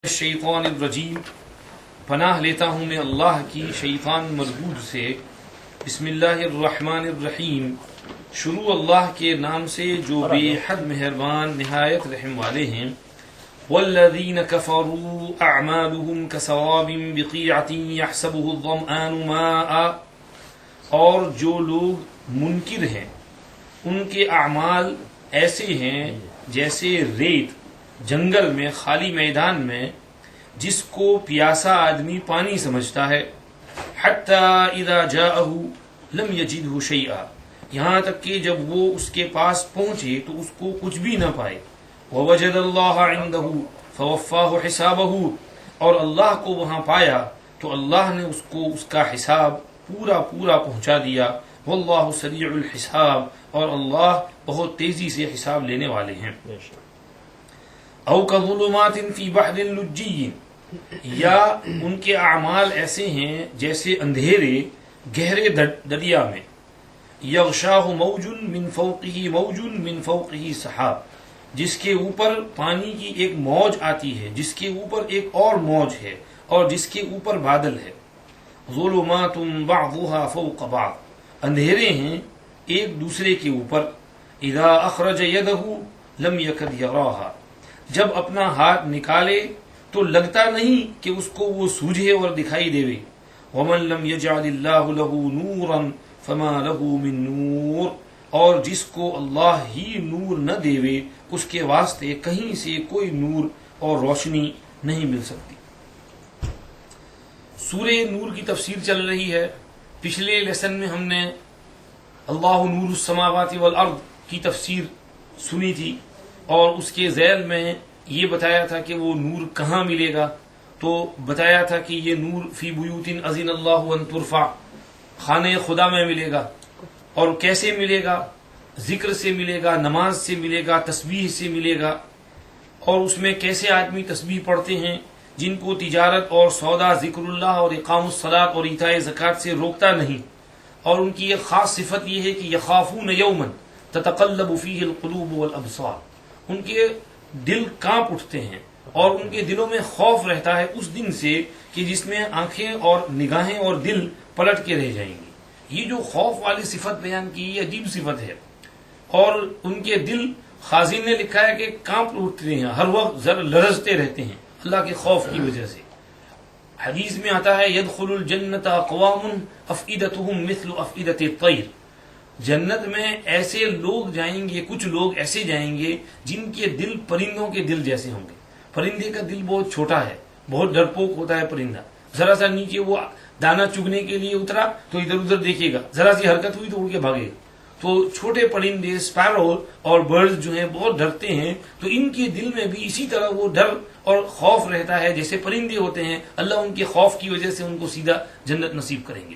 الشیطان الرجیم، پناہ لیتا ہوں میں اللہ کی شیطان مردود سے۔ بسم اللہ الرحمن الرحیم، شروع اللہ کے نام سے جو بے حد مہربان نہایت رحم والے ہیں۔ والذین کفروا اعمالهم کسراب بقیعۃ یحسبہ الظمآن ماء، اور جو لوگ منکر ہیں ان کے اعمال ایسے ہیں جیسے ریت جنگل میں خالی میدان میں جس کو پیاسا آدمی پانی سمجھتا ہے۔ حتی اذا جاءہ لم یجدہ شیئا، یہاں تک کہ جب وہ اس کے پاس پہنچے تو اس کو کچھ بھی نہ پائے۔ ووجد اللہ عندہ فوفاہ حسابہ، اور اللہ کو وہاں پایا تو اللہ نے اس کو اس کا حساب پورا پہنچا دیا۔ واللہ سریع الحساب، اور اللہ بہت تیزی سے حساب لینے والے ہیں۔ او کظلمات فی بحر لجی، یا ان کے اعمال ایسے ہیں جیسے اندھیرے گہرے دریا میں۔ یغشاہ موج من فوقہ موج من فوقہ سحاب، جس کے اوپر پانی کی ایک موج آتی ہے، جس کے اوپر ایک اور موج ہے، اور جس کے اوپر بادل ہے۔ ظلمات بعضها فوق بعض، اندھیرے ہیں ایک دوسرے کے اوپر۔ اذا اخرج یدہ لم یکد یراہا، جب اپنا ہاتھ نکالے تو لگتا نہیں کہ اس کو وہ سوجھے اور دکھائی دے۔ ومن لم یجعل اللہ لہ نورا فما لہ من نور، اور جس کو اللہ ہی نور نہ دے اس کے واسطے کہیں سے کوئی نور اور روشنی نہیں مل سکتی۔ سورہ نور کی تفسیر چل رہی ہے۔ پچھلے لیسن میں ہم نے اللہ نور السماوات والارض کی تفسیر سنی تھی، اور اس کے ذیل میں یہ بتایا تھا کہ وہ نور کہاں ملے گا۔ تو بتایا تھا کہ یہ نور فی بیوت اذن اللہ ان ترفع، خانہ خدا میں ملے گا۔ اور کیسے ملے گا؟ ذکر سے ملے گا، نماز سے ملے گا، تسبیح سے ملے گا۔ اور اس میں کیسے آدمی تسبیح پڑھتے ہیں جن کو تجارت اور سودا ذکر اللہ اور اقام الصلاۃ اور ایتاء زکوٰۃ سے روکتا نہیں۔ اور ان کی ایک خاص صفت یہ ہے کہ یخافون یوما تتقلب فیہ القلوب والابصار، ان کے دل کانپ اٹھتے ہیں اور ان کے دلوں میں خوف رہتا ہے اس دن سے کہ جس میں آنکھیں اور نگاہیں اور دل پلٹ کے رہ جائیں گے۔ یہ جو خوف والی صفت بیان کی یہ عجیب صفت ہے، اور ان کے دل خازن نے لکھا ہے کہ کانپ اٹھتے ہیں، ہر وقت لرزتے رہتے ہیں اللہ کے خوف کی وجہ سے۔ حدیث میں آتا ہے یدخل الجنت اقوام افئدتهم مثل افئدۃ الطیر، جنت میں ایسے لوگ جائیں گے، کچھ لوگ ایسے جائیں گے جن کے دل پرندوں کے دل جیسے ہوں گے۔ پرندے کا دل بہت چھوٹا ہے، بہت ڈرپوک ہوتا ہے پرندہ، ذرا سا نیچے وہ دانا چگنے کے لیے اترا تو ادھر ادھر دیکھے گا، ذرا سی حرکت ہوئی تو اڑ کے بھاگے گا۔ تو چھوٹے پرندے اسپیرو اور برڈز جو ہیں بہت ڈرتے ہیں، تو ان کے دل میں بھی اسی طرح وہ ڈر اور خوف رہتا ہے جیسے پرندے ہوتے ہیں۔ اللہ ان کے خوف کی وجہ سے ان کو سیدھا جنت نصیب کریں گے۔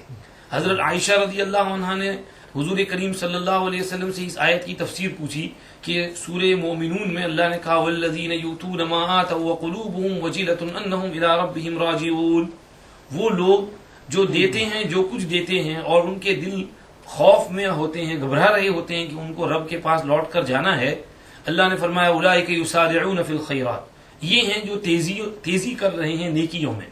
حضرت عائشہ رضی اللہ عنہا نے حضور کریم صلی اللہ علیہ وسلم سے اس آیت کی تفسیر پوچھی کہ سورہ مومنون میں اللہ نے کہا والذین یؤتون ما آتوا وقلوبهم وجلۃ انہم الی ربہم راجعون، وہ لوگ جو دیتے ہیں، جو کچھ دیتے ہیں اور ان کے دل خوف میں ہوتے ہیں، گھبرا رہے ہوتے ہیں کہ ان کو رب کے پاس لوٹ کر جانا ہے۔ اللہ نے فرمایا اولئک یسارعون فی الخیرات، یہ ہیں جو تیزی کر رہے ہیں نیکیوں میں۔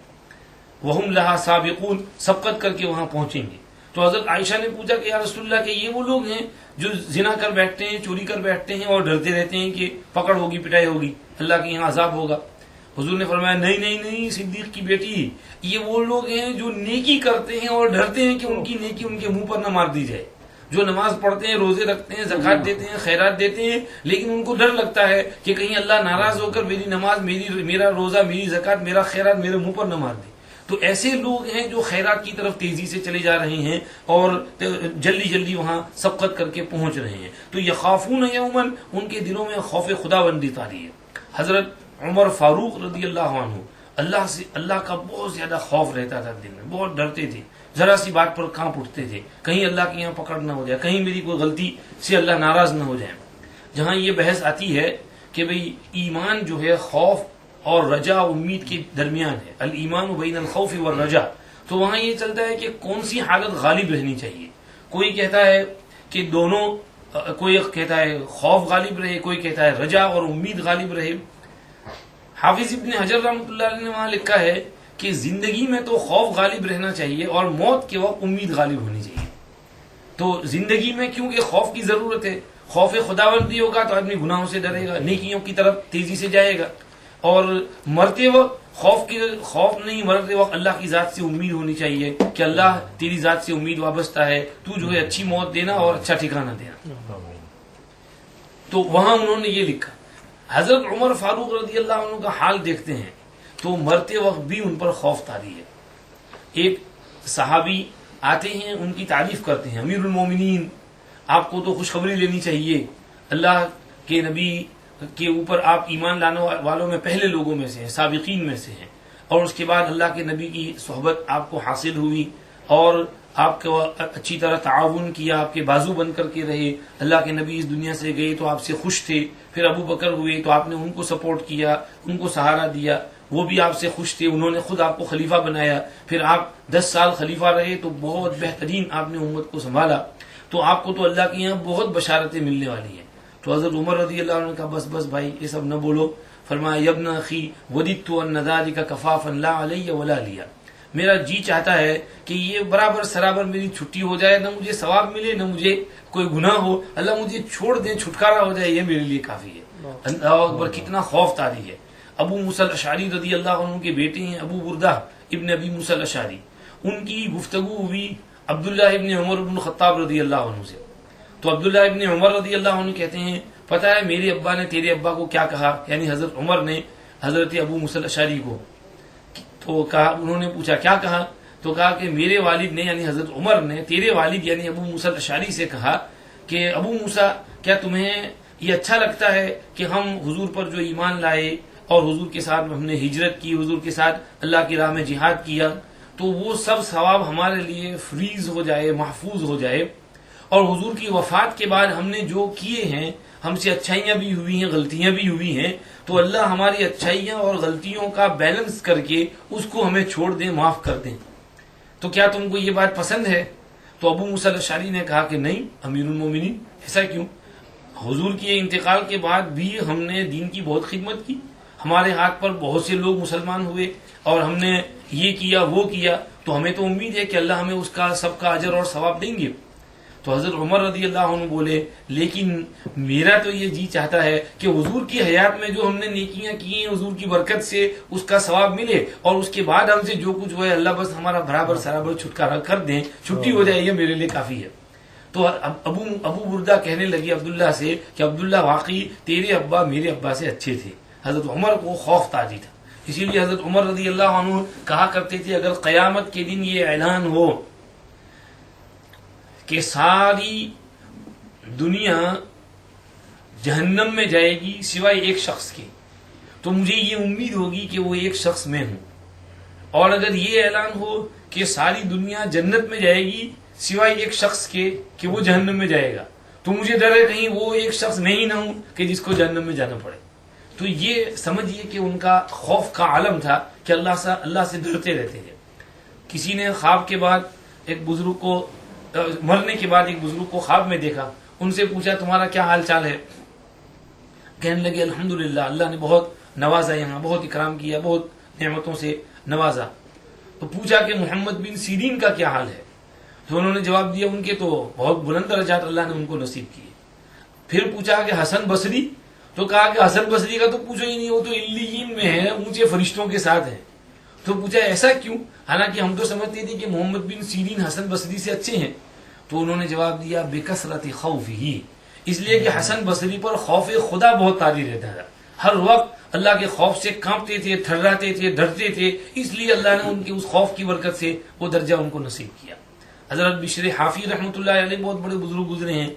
وہم لہا سابقون، سبقت کر کے وہاں پہنچیں گے۔ تو حضرت عائشہ نے پوچھا کہ یا رسول اللہ کہ یہ وہ لوگ ہیں جو زنا کر بیٹھتے ہیں، چوری کر بیٹھتے ہیں اور ڈرتے رہتے ہیں کہ پکڑ ہوگی، پٹائی ہوگی، اللہ کے یہاں عذاب ہوگا۔ حضور نے فرمایا نہیں صدیق کی بیٹی، یہ وہ لوگ ہیں جو نیکی کرتے ہیں اور ڈرتے ہیں کہ ان کی نیکی ان کے منہ پر نہ مار دی جائے، جو نماز پڑھتے ہیں، روزے رکھتے ہیں، زکوٰۃ دیتے ہیں، خیرات دیتے ہیں، لیکن ان کو ڈر لگتا ہے کہ کہیں اللہ ناراض ہو کر میری نماز، میرا روزہ، میری زکوٰۃ، میرا خیرات میرے منہ پر نہ مار دے۔ تو ایسے لوگ ہیں جو خیرات کی طرف تیزی سے چلے جا رہے ہیں اور جلدی وہاں سبقت کر کے پہنچ رہے ہیں۔ تو یخافون یوما، ان کے دلوں میں خوف خداوندی تاری ہے۔ حضرت عمر فاروق رضی اللہ عنہ اللہ کا بہت زیادہ خوف رہتا تھا، دل میں بہت ڈرتے تھے، ذرا سی بات پر کانپ اٹھتے تھے، کہیں اللہ کے یہاں پکڑ نہ ہو جائے، کہیں میری کوئی غلطی سے اللہ ناراض نہ ہو جائے۔ جہاں یہ بحث آتی ہے کہ بھئی ایمان جو ہے خوف اور رجا امید کے درمیان ہے، الایمان بین الخوف والرجا، تو وہاں یہ چلتا ہے کہ کون سی حالت غالب رہنی چاہیے۔ کوئی کہتا ہے کہ دونوں، کوئی کہتا ہے خوف غالب رہے، کوئی کہتا ہے رجا اور امید غالب رہے۔ حافظ ابن حجر رحمۃ اللہ علیہ نے وہاں لکھا ہے کہ زندگی میں تو خوف غالب رہنا چاہیے اور موت کے وقت امید غالب ہونی چاہیے. تو زندگی میں کیونکہ خوف کی ضرورت ہے، خوف خداوندی ہوگا تو آدمی گناہوں سے ڈرے گا، نیکیوں کی طرف تیزی سے جائے گا. اور مرتے وقت خوف نہیں، مرتے وقت اللہ کی ذات سے امید ہونی چاہیے کہ اللہ تیری ذات سے امید وابستہ ہے، تو جو ہے اچھی موت دینا اور اچھا ٹھکانہ دینا. تو وہاں انہوں نے یہ لکھا. حضرت عمر فاروق رضی اللہ عنہ کا حال دیکھتے ہیں تو مرتے وقت بھی ان پر خوف طاری ہے. ایک صحابی آتے ہیں، ان کی تعریف کرتے ہیں، امیر المومنین آپ کو تو خوشخبری لینی چاہیے، اللہ کے نبی کے اوپر آپ ایمان لانے والوں میں پہلے لوگوں میں سے ہیں، سابقین میں سے ہیں، اور اس کے بعد اللہ کے نبی کی صحبت آپ کو حاصل ہوئی اور آپ کو اچھی طرح تعاون کیا، آپ کے بازو بن کر کے رہے. اللہ کے نبی اس دنیا سے گئے تو آپ سے خوش تھے، پھر ابو بکر ہوئے تو آپ نے ان کو سپورٹ کیا، ان کو سہارا دیا، وہ بھی آپ سے خوش تھے، انہوں نے خود آپ کو خلیفہ بنایا، پھر آپ 10 سال خلیفہ رہے تو بہت بہترین آپ نے امت کو سنبھالا. تو آپ کو تو اللہ کے یہاں بہت بشارتیں ملنے والی ہیں. تو حضرت عمر رضی اللہ عنہ نے کہا بس بھائی یہ سب نہ بولو. فرمایا یبن اخی وددت ان ذلک کفافا لا علی ولا لیا، میرا جی چاہتا ہے کہ یہ برابر سرابر میری چھٹی ہو جائے، نہ مجھے ثواب ملے نہ مجھے کوئی گناہ ہو، اللہ مجھے چھوڑ دیں، چھٹکارا ہو جائے، یہ میرے لیے کافی ہے. اللہ اکبر، کتنا خوف طاری ہے. ابو موسیٰ الاشعری رضی اللہ عنہ کے بیٹے ہیں ابو بردہ ابن ابی موسیٰ الاشعری، ان کی گفتگو ہوئی عبداللہ ابن عمر بن الخطاب رضی اللہ عنہ سے. تو عبداللہ ابن عمر رضی اللہ عنہ کہتے ہیں پتہ ہے میرے ابا نے تیرے ابا کو کیا کہا، یعنی حضرت عمر نے حضرت ابو موسیٰ الاشعری کو. تو کہا، انہوں نے پوچھا کیا کہا، تو کہا کہ میرے والد نے یعنی حضرت عمر نے تیرے والد یعنی ابو موسیٰ الاشعری سے کہا کہ ابو موسیٰ کیا تمہیں یہ اچھا لگتا ہے کہ ہم حضور پر جو ایمان لائے اور حضور کے ساتھ ہم نے ہجرت کی، حضور کے ساتھ اللہ کی راہ میں جہاد کیا، تو وہ سب ثواب ہمارے لیے فریز ہو جائے، محفوظ ہو جائے، اور حضور کی وفات کے بعد ہم نے جو کیے ہیں، ہم سے اچھائیاں بھی ہوئی ہیں، غلطیاں بھی ہوئی ہیں، تو اللہ ہماری اچھائیاں اور غلطیوں کا بیلنس کر کے اس کو ہمیں چھوڑ دیں، معاف کر دیں. تو کیا تم کو یہ بات پسند ہے؟ تو ابو موسیٰ الاشعری نے کہا کہ نہیں امیر المومنین، ایسا کیوں؟ حضور کے انتقال کے بعد بھی ہم نے دین کی بہت خدمت کی، ہمارے ہاتھ پر بہت سے لوگ مسلمان ہوئے اور ہم نے یہ کیا وہ کیا، تو ہمیں تو امید ہے کہ اللہ ہمیں اس کا سب کا اجر اور ثواب دیں گے. تو حضرت عمر رضی اللہ عنہ بولے لیکن میرا تو یہ جی چاہتا ہے کہ حضور کی حیات میں جو ہم نے نیکیاں کی ہیں حضور کی برکت سے اس کا ثواب ملے، اور اس کے بعد ہم سے جو کچھ ہوا ہے اللہ بس ہمارا برابر سرابر چھٹکارا کر دیں، چھٹی ہو جائے، یہ میرے لیے کافی ہے. تو ابو بردہ کہنے لگی عبداللہ سے کہ عبداللہ واقعی تیرے ابا میرے ابا سے اچھے تھے. حضرت عمر کو خوف تاجی تھا، اسی لیے حضرت عمر رضی اللہ عنہ کہا کرتے تھے اگر قیامت کے دن یہ اعلان ہو کہ ساری دنیا جہنم میں جائے گی سوائے ایک شخص کے، تو مجھے یہ امید ہوگی کہ وہ ایک شخص میں ہوں. اور اگر یہ اعلان ہو کہ ساری دنیا جنت میں جائے گی سوائے ایک شخص کے کہ وہ جہنم میں جائے گا، تو مجھے ڈر ہے کہیں وہ ایک شخص میں ہی نہ ہوں کہ جس کو جہنم میں جانا پڑے. تو یہ سمجھیے کہ ان کا خوف کا عالم تھا کہ اللہ سے ڈرتے رہتے تھے. کسی نے خواب کے بعد ایک بزرگ کو مرنے کے بعد ایک بزرگ کو خواب میں دیکھا، ان سے پوچھا تمہارا کیا حال چال ہے؟ کہنے لگے الحمدللہ اللہ نے بہت نوازا، یہاں بہت اکرام کیا، بہت نعمتوں سے نوازا. تو پوچھا کہ محمد بن سیرین کا کیا حال ہے؟ تو انہوں نے جواب دیا ان کے تو بہت بلند درجات اللہ نے ان کو نصیب کیے. پھر پوچھا کہ حسن بصری، تو کہا کہ حسن بصری کا تو پوچھو ہی نہیں، وہ تو علیین میں ہے، اونچے فرشتوں کے ساتھ ہے. تو پوچھا ایسا کیوں، حالانکہ ہم تو سمجھتے تھے کہ محمد بن سیرین حسن بصری سے اچھے ہیں. تو انہوں نے جواب دیا بکثرت خوفہ، اس لیے کہ حسن بصری پر خوف خدا بہت طاری رہتا تھا، ہر وقت اللہ کے خوف سے کانپتے تھے، تھرراتے تھے، ڈرتے تھے، اس لیے اللہ نے ان کے اس خوف کی برکت سے وہ درجہ ان کو نصیب کیا. حضرت بشر حافی رحمۃ اللہ علیہ بہت بڑے بزرگ گزرے ہیں.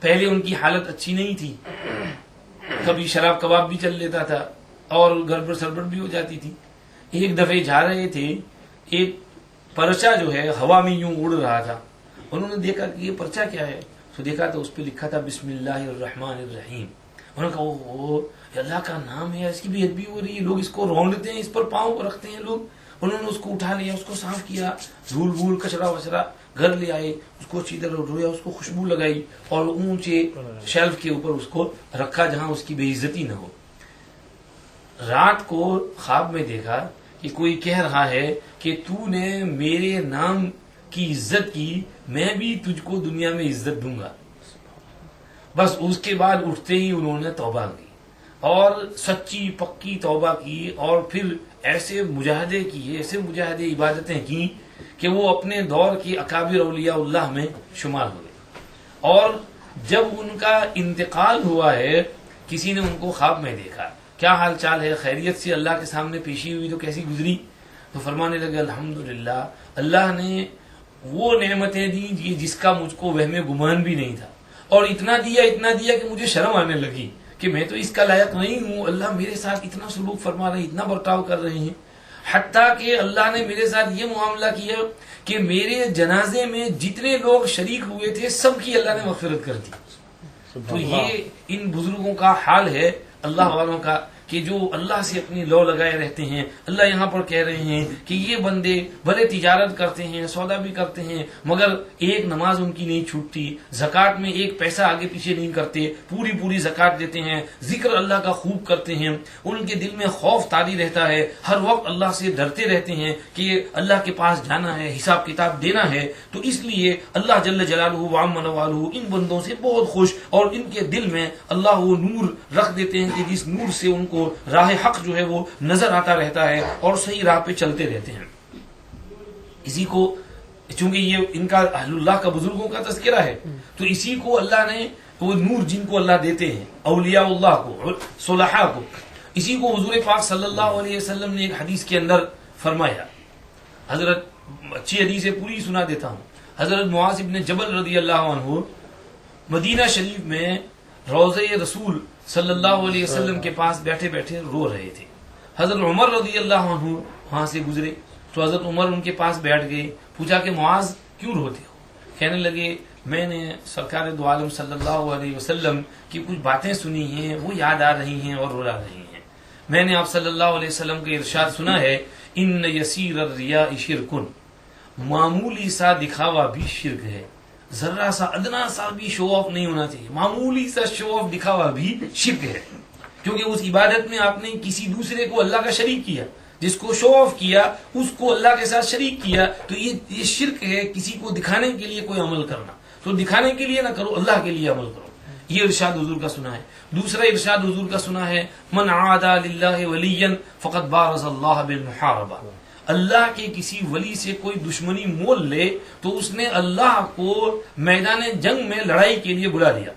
پہلے ان کی حالت اچھی نہیں تھی، کبھی شراب کباب بھی چل لیتا تھا اور گڑبڑ سڑبڑ بھی ہو جاتی تھی. ایک دفعہ جا رہے تھے، ایک پرچہ جو ہے ہوا میں یوں اڑ رہا تھا، انہوں نے دیکھا کہ یہ پرچہ کیا ہے، تو دیکھا تو اس پہ لکھا تھا بسم اللہ الرحمن الرحیم. انہوں نے کہا وہ اللہ کا نام ہے، اس کی بھی ادبی ہو رہی ہے، لوگ اس کو رونڈتے ہیں، اس پر پاؤں رکھتے ہیں لوگ. انہوں نے اس کو اٹھا لیا، اس کو صاف کیا، دھول بھول کچرا وچرا گھر لے آئے، اس کو اچھی طرح دھویا، اس کو خوشبو لگائی اور اونچے شیلف کے اوپر اس کو رکھا جہاں اس کی بے عزتی نہ ہو. رات کو خواب میں دیکھا کہ کوئی کہہ رہا ہے کہ تو نے میرے نام کی عزت کی، میں بھی تجھ کو دنیا میں عزت دوں گا. بس اس کے بعد اٹھتے ہی انہوں نے توبہ کی اور سچی پکی توبہ کی، اور پھر ایسے مجاہدے کیے، ایسے مجاہدے عبادتیں کی کہ وہ اپنے دور کی اکابر اولیاء اللہ میں شمار ہوئے. اور جب ان کا انتقال ہوا ہے، کسی نے ان کو خواب میں دیکھا، کیا حال چال ہے، خیریت سے، اللہ کے سامنے پیشی ہوئی تو کیسی گزری؟ تو فرمانے لگے الحمدللہ، اللہ نے وہ نعمتیں دی جس کا مجھ کو وہم گمان بھی نہیں تھا، اور اتنا دیا کہ مجھے شرم آنے لگی کہ میں تو اس کا لائق نہیں ہوں، اللہ میرے ساتھ اتنا سلوک فرما رہے ہیں، اتنا برتاؤ کر رہے ہیں. حتیٰ کہ اللہ نے میرے ساتھ یہ معاملہ کیا کہ میرے جنازے میں جتنے لوگ شریک ہوئے تھے سب کی اللہ نے مغفرت کر دی. تو یہ ان بزرگوں کا حال ہے، اللہ والوں کا، کہ جو اللہ سے اپنی لو لگائے رہتے ہیں. اللہ یہاں پر کہہ رہے ہیں کہ یہ بندے بھلے تجارت کرتے ہیں، سودا بھی کرتے ہیں، مگر ایک نماز ان کی نہیں چھوٹتی، زکوٰۃ میں ایک پیسہ آگے پیچھے نہیں کرتے، پوری زکوٰۃ دیتے ہیں، ذکر اللہ کا خوب کرتے ہیں، ان کے دل میں خوف طاری رہتا ہے، ہر وقت اللہ سے ڈرتے رہتے ہیں کہ اللہ کے پاس جانا ہے، حساب کتاب دینا ہے. تو اس لیے اللہ جل جلالہ وعم نوالہ ان بندوں سے بہت خوش، اور ان کے دل میں اللہ وہ نور رکھ دیتے ہیں کہ جس نور سے ان کو راہ حق جو ہے وہ نظر آتا رہتا ہے اور صحیح راہ پہ چلتے رہتے ہیں. اسی کو، چونکہ یہ ان کا اہل اللہ کا بزرگوں کا تذکرہ ہے، تو اسی کو اللہ نے وہ نور جن کو اللہ دیتے ہیں، اولیاء اللہ کو، صلحاء کو، اسی کو حضور پاک صلی اللہ علیہ وسلم نے ایک حدیث کے اندر فرمایا. حضرت، اچھی حدیث ہے، پوری سنا دیتا ہوں. حضرت معاذ بن جبل رضی اللہ عنہ مدینہ شریف میں روضہ رسول صلی اللہ علیہ وسلم کے پاس بیٹھے بیٹھے رو رہے تھے. حضرت عمر رضی اللہ عنہ وہاں سے گزرے تو حضرت عمر ان کے پاس بیٹھ گئے. پوچھا کہ معاذ کیوں روتے ہو؟ کہنے لگے میں نے سرکار دو عالم صلی اللہ علیہ وسلم کی کچھ باتیں سنی ہیں، وہ یاد آ رہی ہیں اور رلا رہی ہیں. میں نے آپ صلی اللہ علیہ وسلم کا ارشاد سنا ہے، ان یسیر الریاء شرکن، معمولی سا دکھاوا بھی شرک ہے. ذرا سا ادنا سا بھی شو آف نہیں ہونا چاہیے، معمولی سا شو آف دکھاوا بھی شرک ہے. کیونکہ اس عبادت میں آپ نے کسی دوسرے کو اللہ کا شریک کیا، جس کو شو آف کیا اس کو اللہ کے ساتھ شریک کیا، تو یہ شرک ہے. کسی کو دکھانے کے لیے کوئی عمل کرنا، تو دکھانے کے لیے نہ کرو، اللہ کے لیے عمل کرو. یہ ارشاد حضور کا سنا ہے. دوسرا ارشاد حضور کا سنا ہے، من عادى للہ ولیا فقد بارز اللہ بالمحاربہ. اللہ کے کسی ولی سے کوئی دشمنی مول لے تو اس نے اللہ کو میدان جنگ میں لڑائی کے لیے بلا لیا.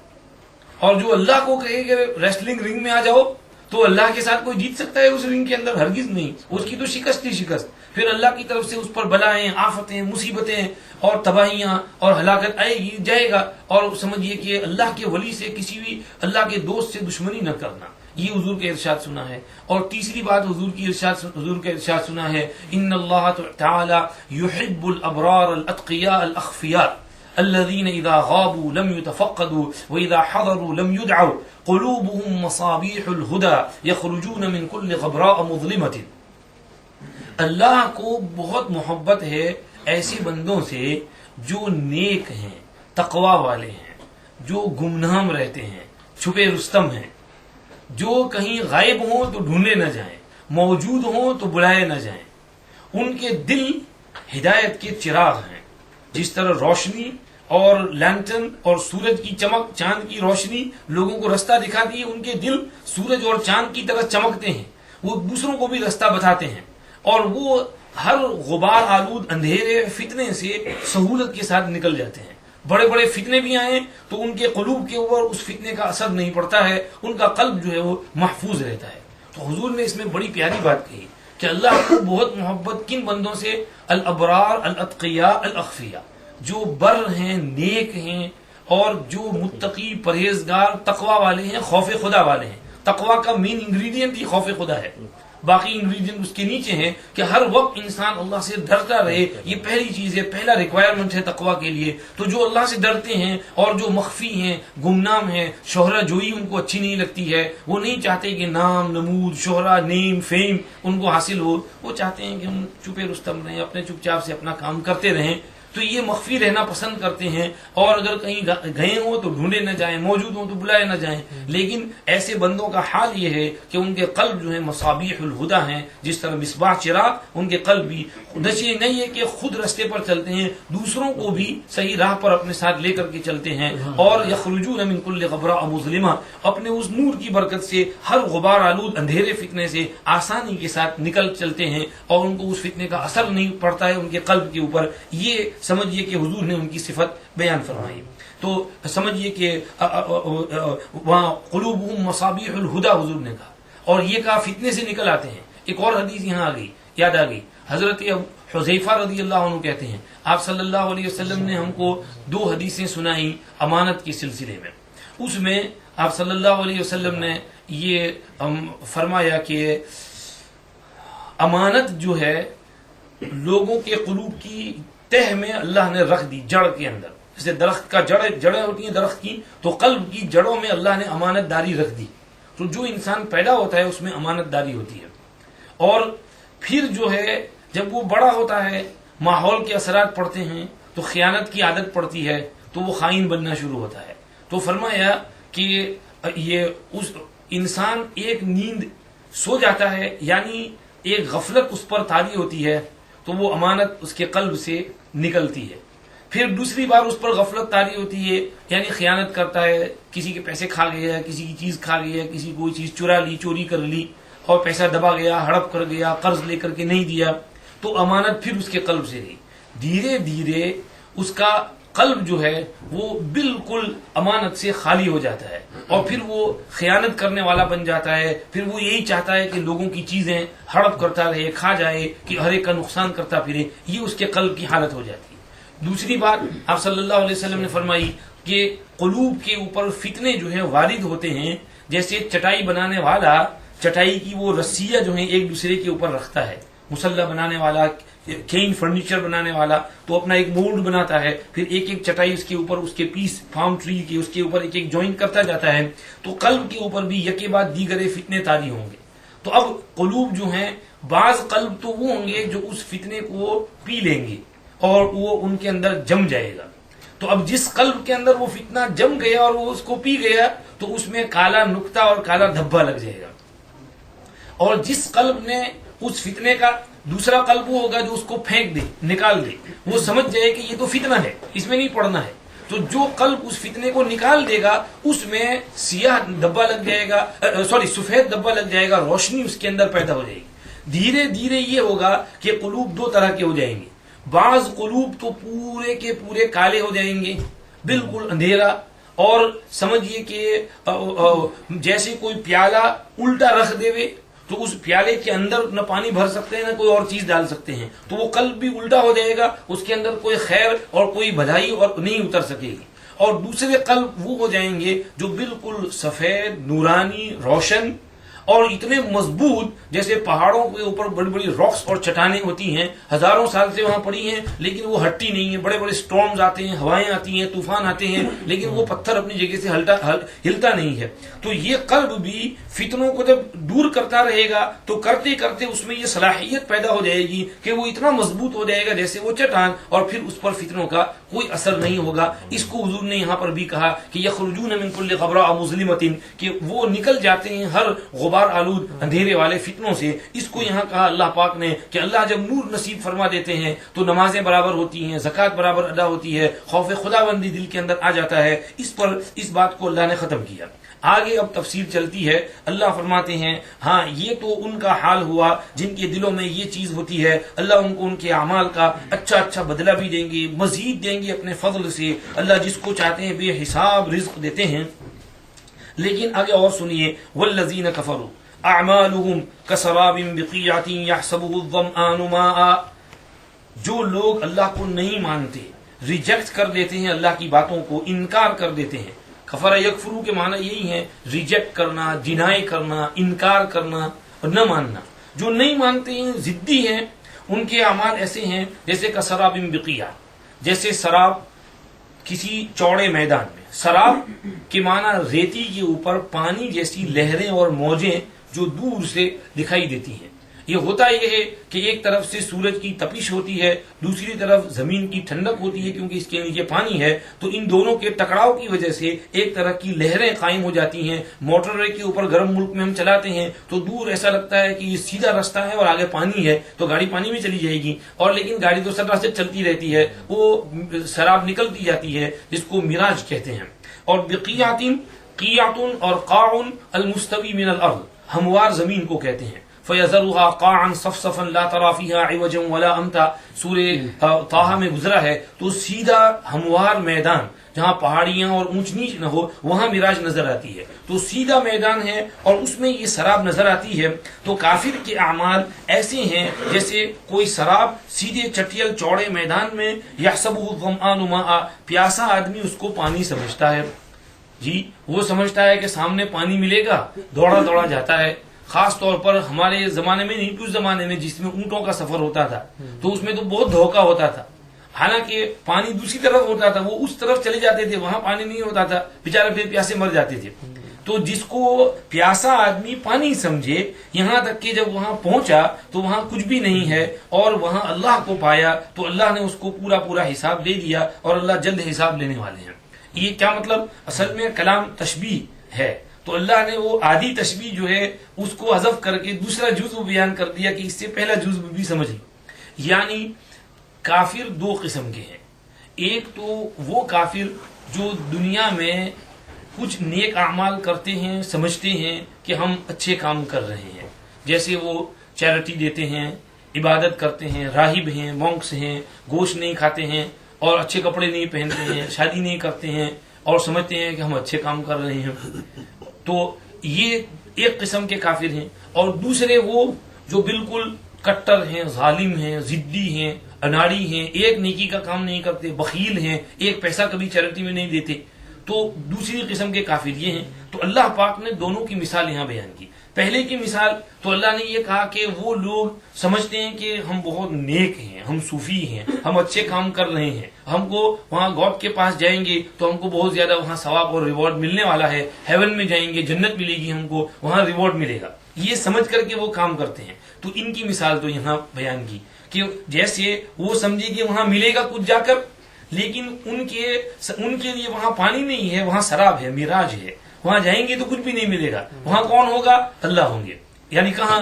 اور جو اللہ کو کہے کہ ریسلنگ رنگ میں آ جاؤ، تو اللہ کے ساتے کوئی جیت سکتا ہے اس رنگ کے اندر؟ ہرگز نہیں. اس کی تو شکست ہی شکست. پھر اللہ کی طرف سے اس پر بلائیں، آفتیں، مصیبتیں اور تباہیاں اور ہلاکت آئے گی، جائے گا. اور سمجھیے کہ اللہ کے ولی سے، کسی بھی اللہ کے دوست سے دشمنی نہ کرنا. یہ حضور کے ارشاد سنا ہے. اور تیسری بات حضور کا ارشاد سنا ہے، ان اللہ تعالی یحب الابرار الاتقیاء الاخفیاء الذين اذا غابوا لم يتفقدوا واذا حضروا لم يدعوا قلوبهم مصابيح الهدى يخرجون من كل غبراء مظلمة. اللہ کو بہت محبت ہے ایسے بندوں سے جو نیک ہیں، تقوی والے ہیں، جو گمنام رہتے ہیں، چھپے رستم ہیں، جو کہیں غائب ہوں تو ڈھونڈے نہ جائیں، موجود ہوں تو بلائے نہ جائیں. ان کے دل ہدایت کے چراغ ہیں. جس طرح روشنی اور لینٹن اور سورج کی چمک، چاند کی روشنی لوگوں کو رستہ دکھاتی ہے، ان کے دل سورج اور چاند کی طرح چمکتے ہیں. وہ دوسروں کو بھی رستہ بتاتے ہیں، اور وہ ہر غبار آلود اندھیرے فتنے سے سہولت کے ساتھ نکل جاتے ہیں. بڑے بڑے فتنے بھی آئیں تو ان کے قلوب کے اوپر اس فتنے کا اثر نہیں پڑتا ہے، ان کا قلب جو ہے وہ محفوظ رہتا ہے. تو حضور نے اس میں بڑی پیاری بات کہی کہ اللہ کو بہت محبت کن بندوں سے؟ الابرار الاتقیاء الاخفیاء، جو بر ہیں، نیک ہیں، اور جو متقی، پرہیزگار، تقوی والے ہیں، خوف خدا والے ہیں. تقوی کا مین انگریڈینٹ ہی خوف خدا ہے. باقی انگریڈینٹ اس کے نیچے ہیں کہ ہر وقت انسان اللہ سے ڈرتا رہے. یہ پہلی چیز ہے، پہلا ریکوائرمنٹ ہے تقوی کے لیے. تو جو اللہ سے ڈرتے ہیں اور جو مخفی ہیں، گمنام ہیں، شہرت جوئی ان کو اچھی نہیں لگتی ہے، وہ نہیں چاہتے کہ نام، نمود، شہرت، نیم، فیم ان کو حاصل ہو. وہ چاہتے ہیں کہ ہم چھپے رستم رہیں، اپنے چپ چاپ سے اپنا کام کرتے رہیں. تو یہ مخفی رہنا پسند کرتے ہیں، اور اگر کہیں گئے ہوں تو ڈھونڈے نہ جائیں، موجود ہوں تو بلائے نہ جائیں. لیکن ایسے بندوں کا حال یہ ہے کہ ان کے قلب جو ہے مصابیح الہدا ہیں، جس طرح مصباح چراغ، ان کے قلب بھی نشے نہیں ہے کہ خود رستے پر چلتے ہیں، دوسروں کو بھی صحیح راہ پر اپنے ساتھ لے کر کے چلتے ہیں. اور یخرجون من کل غبراء مظلمہ، اپنے اس نور کی برکت سے ہر غبار آلود اندھیرے فتنے سے آسانی کے ساتھ نکل چلتے ہیں، اور ان کو اس فتنے کا اثر نہیں پڑتا ہے ان کے قلب کے اوپر. یہ سمجھیے کہ حضور نے ان کی صفت بیان فرمائی. تو سمجھیے کہ وہاں قلوبہم مصابیح الہدا حضور نے کہا، اور یہ کہا فتنے سے نکل آتے ہیں. ایک اور حدیث یہاں آ گئی، یاد آ گئی. حضرت حذیفہ رضی اللہ عنہ کہتے ہیں آپ صلی اللہ علیہ وسلم نے ہم کو 2 حدیثیں سنائی امانت کے سلسلے میں. اس میں آپ صلی اللہ علیہ وسلم نے یہ فرمایا کہ امانت جو ہے لوگوں کے قلوب کی تہ میں اللہ نے رکھ دی، جڑ کے اندر. جیسے درخت کا جڑیں ہوتی ہیں درخت کی، تو قلب کی جڑوں میں اللہ نے امانت داری رکھ دی. تو جو انسان پیدا ہوتا ہے اس میں امانت داری ہوتی ہے. اور پھر جو ہے جب وہ بڑا ہوتا ہے، ماحول کے اثرات پڑتے ہیں تو خیانت کی عادت پڑتی ہے، تو وہ خائن بننا شروع ہوتا ہے. تو فرمایا کہ یہ اس انسان ایک نیند سو جاتا ہے، یعنی ایک غفلت اس پر طاری ہوتی ہے، تو وہ امانت اس کے قلب سے نکلتی ہے. پھر دوسری بار اس پر غفلت طاری ہوتی ہے، یعنی خیانت کرتا ہے، کسی کے پیسے کھا گیا، کسی کی چیز کھا گیا، کسی کوئی چیز چرا لی، چوری کر لی، اور پیسہ دبا گیا، ہڑپ کر گیا، قرض لے کر کے نہیں دیا، تو امانت پھر اس کے قلب سے گئی. دھیرے دھیرے اس کا قلب جو ہے وہ بالکل امانت سے خالی ہو جاتا ہے، اور پھر وہ خیانت کرنے والا بن جاتا ہے. پھر وہ یہی چاہتا ہے کہ لوگوں کی چیزیں ہڑپ کرتا رہے، کھا جائے، کہ ہر ایک کا نقصان کرتا پھرے. یہ اس کے قلب کی حالت ہو جاتی ہے. دوسری بات آپ صلی اللہ علیہ وسلم نے فرمائی کہ قلوب کے اوپر فتنے جو ہیں وارد ہوتے ہیں. جیسے چٹائی بنانے والا چٹائی کی وہ رسیاں جو ہیں ایک دوسرے کے اوپر رکھتا ہے، مسلح بنانے والا، کھین فرنیچر بنانے والا تو اپنا ایک مولڈ بناتا ہے، پھر ایک ایک چٹائی اس کے اوپر، اس کے پیس پام ٹری کے اس کے اوپر ایک ایک جوائن کرتا جاتا ہے. تو قلب کے اوپر بھی یکے بعد دیگرے فتنے طاری ہوں گے. تو اب قلوب جو ہیں، بعض قلب تو وہ ہوں گے جو اس فتنے کو پی لیں گے اور وہ ان کے اندر جم جائے گا. تو اب جس قلب کے اندر وہ فتنہ جم گیا اور وہ اس کو پی گیا، تو اس میں کالا نقطہ اور کالا دھبا لگ جائے گا. اور جس قلب نے اس فتنے کا، دوسرا قلب وہ ہوگا جو اس کو پھینک دے، نکال دے، وہ سمجھ جائے کہ یہ تو فتنہ ہے، اس میں نہیں پڑنا ہے. تو جو قلب اس فتنے کو نکال دے گا اس میں سیاہ دھبا لگ جائے گا، سفید دھبا لگ جائے گا، روشنی اس کے اندر پیدا ہو جائے گی. دھیرے دھیرے یہ ہوگا کہ قلوب 2 طرح کے ہو جائیں گے. بعض قلوب تو پورے کے پورے کالے ہو جائیں گے، بالکل اندھیرا، اور سمجھیے کہ جیسے کوئی پیالہ الٹا رکھ دے تو اس پیالے کے اندر نہ پانی بھر سکتے ہیں نہ کوئی اور چیز ڈال سکتے ہیں، تو وہ قلب بھی الٹا ہو جائے گا، اس کے اندر کوئی خیر اور کوئی بھلائی اور نہیں اتر سکے گی. اور دوسرے قلب وہ ہو جائیں گے جو بالکل سفید، نورانی، روشن اور اتنے مضبوط، جیسے پہاڑوں کے اوپر بڑی بڑی راکس اور چٹانیں ہوتی ہیں، ہزاروں سال سے وہاں پڑی ہیں لیکن وہ ہٹتی نہیں ہیں. بڑے بڑے سٹارمز آتے ہیں، ہوائیں آتی ہیں، طوفان آتے ہیں، لیکن وہ پتھر اپنی جگہ سے ہلتا نہیں ہے. تو یہ قلب بھی فتنوں کو جب دور کرتا رہے گا تو کرتے کرتے اس میں یہ صلاحیت پیدا ہو جائے گی کہ وہ اتنا مضبوط ہو جائے گا جیسے وہ چٹان، اور پھر اس پر فتنوں کا کوئی اثر نہیں ہوگا. اس کو حضور نے یہاں پر بھی کہا کہ یخرجون من کل غبراء مظلمۃ، کہ وہ نکل جاتے ہیں ہر غبار آلود اندھیرے والے فتنوں سے. اس کو یہاں کہا اللہ پاک نے کہ اللہ جب نور نصیب فرما دیتے ہیں تو نمازیں برابر ہوتی ہیں، زکوٰۃ برابر ادا ہوتی ہے، خوف خداوندی دل کے اندر آ جاتا ہے. اس پر اس بات کو اللہ نے ختم کیا. آگے اب تفسیر چلتی ہے. اللہ فرماتے ہیں ہاں یہ تو ان کا حال ہوا جن کے دلوں میں یہ چیز ہوتی ہے، اللہ ان کو ان کے اعمال کا اچھا بدلہ بھی دیں گے، مزید دیں گے اپنے فضل سے. اللہ جس کو چاہتے ہیں بے حساب رزق دیتے ہیں. لیکن آگے اور سنیے، والذین کفروا اعمالهم کسراب بقیعۃ یحسبہ الظمآن ماء. جو لوگ اللہ کو نہیں مانتے، ریجیکٹ کر دیتے ہیں، اللہ کی باتوں کو انکار کر دیتے ہیں. کفر یکفرو کے معنی یہی ہے، ریجیکٹ کرنا، ڈینائی کرنا، انکار کرنا اور نہ ماننا. جو نہیں مانتے ہیں، ضدی ہیں، ان کے اعمال ایسے ہیں جیسے کسراب بقیعۃ، جیسے سراب کسی چوڑے میدان میں. سراب کے معنی ریتی کے اوپر پانی جیسی لہریں اور موجیں جو دور سے دکھائی دیتی ہیں. یہ ہوتا یہ ہے کہ ایک طرف سے سورج کی تپش ہوتی ہے، دوسری طرف زمین کی ٹھنڈک ہوتی ہے کیونکہ اس کے نیچے پانی ہے، تو ان دونوں کے ٹکراؤ کی وجہ سے ایک طرح کی لہریں قائم ہو جاتی ہیں۔ موٹر کے اوپر گرم ملک میں ہم چلاتے ہیں تو دور ایسا لگتا ہے کہ یہ سیدھا راستہ ہے اور آگے پانی ہے تو گاڑی پانی میں چلی جائے گی، اور لیکن گاڑی تو سر راستے چلتی رہتی ہے، وہ سراب نکلتی جاتی ہے جس کو مراج کہتے ہیں۔ اور قیعۃ اور قاع المستوی من الارض، ہموار زمین کو کہتے ہیں۔ فَيَذَرُهَا قَاعًا صَفْصَفًا لَا تَرَىٰ فِيهَا عِوَجًا وَلَا أَمْتًا، سورہ طٰہٰ میں گزرا ہے، تو سیدھا ہموار میدان جہاں پہاڑیاں اور اونچ نیچ نہ ہو وہاں معراج نظر آتی ہے، تو سیدھا میدان ہے اور اس میں یہ سراب نظر آتی ہے۔ تو کافر کے اعمال ایسے ہیں جیسے کوئی سراب سیدھے چٹیل چوڑے میدان میں، يَحْسَبُهُ الظَّمْآنُ مَاءً، پیاسا آدمی اس کو پانی سمجھتا ہے، جی وہ سمجھتا ہے کہ سامنے پانی ملے گا، دوڑا دوڑا جاتا ہے۔ خاص طور پر ہمارے زمانے میں نہیں، اس زمانے میں جس میں اونٹوں کا سفر ہوتا تھا تو اس میں تو بہت دھوکہ ہوتا تھا، حالانکہ پانی دوسری طرف ہوتا تھا، وہ اس طرف چلے جاتے تھے، وہاں پانی نہیں ہوتا تھا، بےچارے پھر پیاسے مر جاتے تھے۔ تو جس کو پیاسا آدمی پانی سمجھے، یہاں تک کہ جب وہاں پہنچا تو وہاں کچھ بھی نہیں ہے اور وہاں اللہ کو پایا تو اللہ نے اس کو پورا حساب دے دیا، اور اللہ جلد حساب لینے والے ہیں۔ یہ کیا مطلب؟ اصل میں کلام تشبیہ ہے، تو اللہ نے وہ آدھی تشبیہ جو ہے اس کو حذف کر کے دوسرا جزو بیان کر دیا کہ اس سے پہلا جزو بھی سمجھ لو۔ یعنی کافر دو قسم کے ہیں، ایک تو وہ کافر جو دنیا میں کچھ نیک اعمال کرتے ہیں، سمجھتے ہیں کہ ہم اچھے کام کر رہے ہیں، جیسے وہ چیریٹی دیتے ہیں، عبادت کرتے ہیں، راہب ہیں، مونکس ہیں، گوشت نہیں کھاتے ہیں اور اچھے کپڑے نہیں پہنتے ہیں، شادی نہیں کرتے ہیں اور سمجھتے ہیں کہ ہم اچھے کام کر رہے ہیں، تو یہ ایک قسم کے کافر ہیں۔ اور دوسرے وہ جو بالکل کٹر ہیں، ظالم ہیں، ضدی ہیں، اناڑی ہیں، ایک نیکی کا کام نہیں کرتے، بخیل ہیں، ایک پیسہ کبھی چیریٹی میں نہیں دیتے، تو دوسری قسم کے کافر یہ ہیں۔ تو اللہ پاک نے دونوں کی مثال یہاں بیان کی۔ پہلے کی مثال تو اللہ نے یہ کہا کہ وہ لوگ سمجھتے ہیں کہ ہم بہت نیک ہیں، ہم صوفی ہیں، ہم اچھے کام کر رہے ہیں، ہم کو وہاں گاڈ کے پاس جائیں گے تو ہم کو بہت زیادہ وہاں ثواب اور ریوارڈ ملنے والا ہے، ہیون میں جائیں گے جنت ملے گی، ہم کو وہاں ریوارڈ ملے گا، یہ سمجھ کر کے وہ کام کرتے ہیں۔ تو ان کی مثال تو یہاں بیان کی کہ جیسے وہ سمجھے کہ وہاں ملے گا کچھ جا کر، لیکن ان کے لیے وہاں پانی نہیں ہے، وہاں سراب ہے، میراج ہے، وہاں جائیں گے تو کچھ بھی نہیں ملے گا، وہاں کون ہوگا؟ اللہ ہوں گے۔ یعنی کہاں؟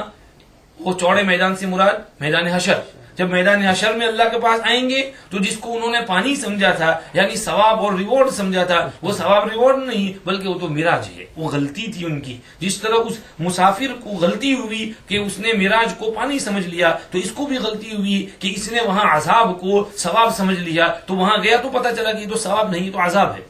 وہ چوڑے میدان سے مراد میدان حشر۔ جب میدان حشر میں اللہ کے پاس آئیں گے تو جس کو انہوں نے پانی سمجھا تھا، یعنی ثواب اور ریوارڈ سمجھا تھا، وہ ثواب ریوارڈ نہیں بلکہ وہ تو میراج ہے، وہ غلطی تھی ان کی۔ جس طرح اس مسافر کو غلطی ہوئی کہ اس نے میراج کو پانی سمجھ لیا، تو اس کو بھی غلطی ہوئی کہ اس نے وہاں عذاب کو ثواب سمجھ لیا، تو وہاں گیا تو پتہ چلا کہ یہ تو ثواب نہیں، تو عذاب ہے۔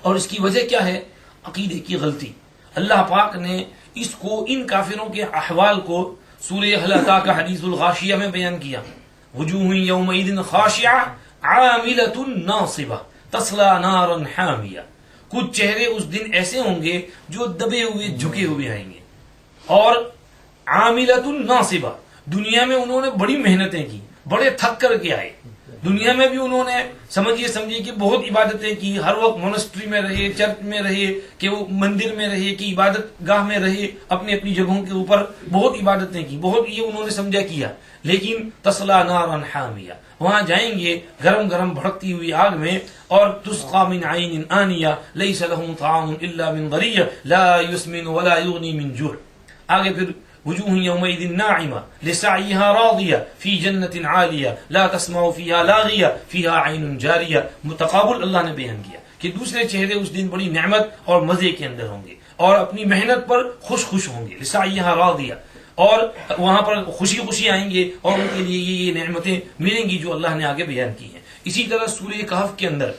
اور اس کی وجہ کیا ہے؟ عقیدے کی غلطی۔ اللہ پاک نے اس کو، ان کافروں کے احوال کو سورہ هل اتاک حدیث الغاشیہ میں بیان کیا۔ وجوہ یومئذ خاشعہ عاملۃ ناصبہ تصلی نارا حامیہ، کچھ چہرے اس دن ایسے ہوں گے جو دبے ہوئے جھکے ہوئے آئیں گے، اور عاملۃ ناصبہ، دنیا میں انہوں نے بڑی محنتیں کی، بڑے تھک کر کے آئے، دنیا میں بھی انہوں نے سمجھیے کہ بہت عبادتیں کی، ہر وقت مونسٹری میں رہے، چرچ میں رہے، کہ وہ مندر میں رہے، کہ عبادت گاہ میں رہے، اپنی اپنی جگہوں کے اوپر بہت عبادتیں کی، بہت یہ انہوں نے سمجھا کیا، لیکن تصلی نارا حامیہ، وہاں جائیں گے گرم گرم بھڑکتی ہوئی آگ میں، اور تسقى من عین آنیہ لیس لهم طعام الا من ضریع لا یسمن ولا یغنی من جوع۔ آگے پھر وجوہ یومئذ ناعمہ لسعیہا راضیہ فی جنت عالیہ لا تسمع فیہا لاغیہ فیہا عین جاریہ۔ متقابل اللہ نے بیان کیا کہ دوسرے چہرے اس دن بڑی نعمت اور مزے کے اندر ہوں گے اور اپنی محنت پر خوش ہوں گے، لسعیہا راضیہ، اور وہاں پر خوشی آئیں گے اور ان کے لیے یہ نعمتیں ملیں گی جو اللہ نے آگے بیان کی ہیں۔ اسی طرح سورہ کہف کے اندر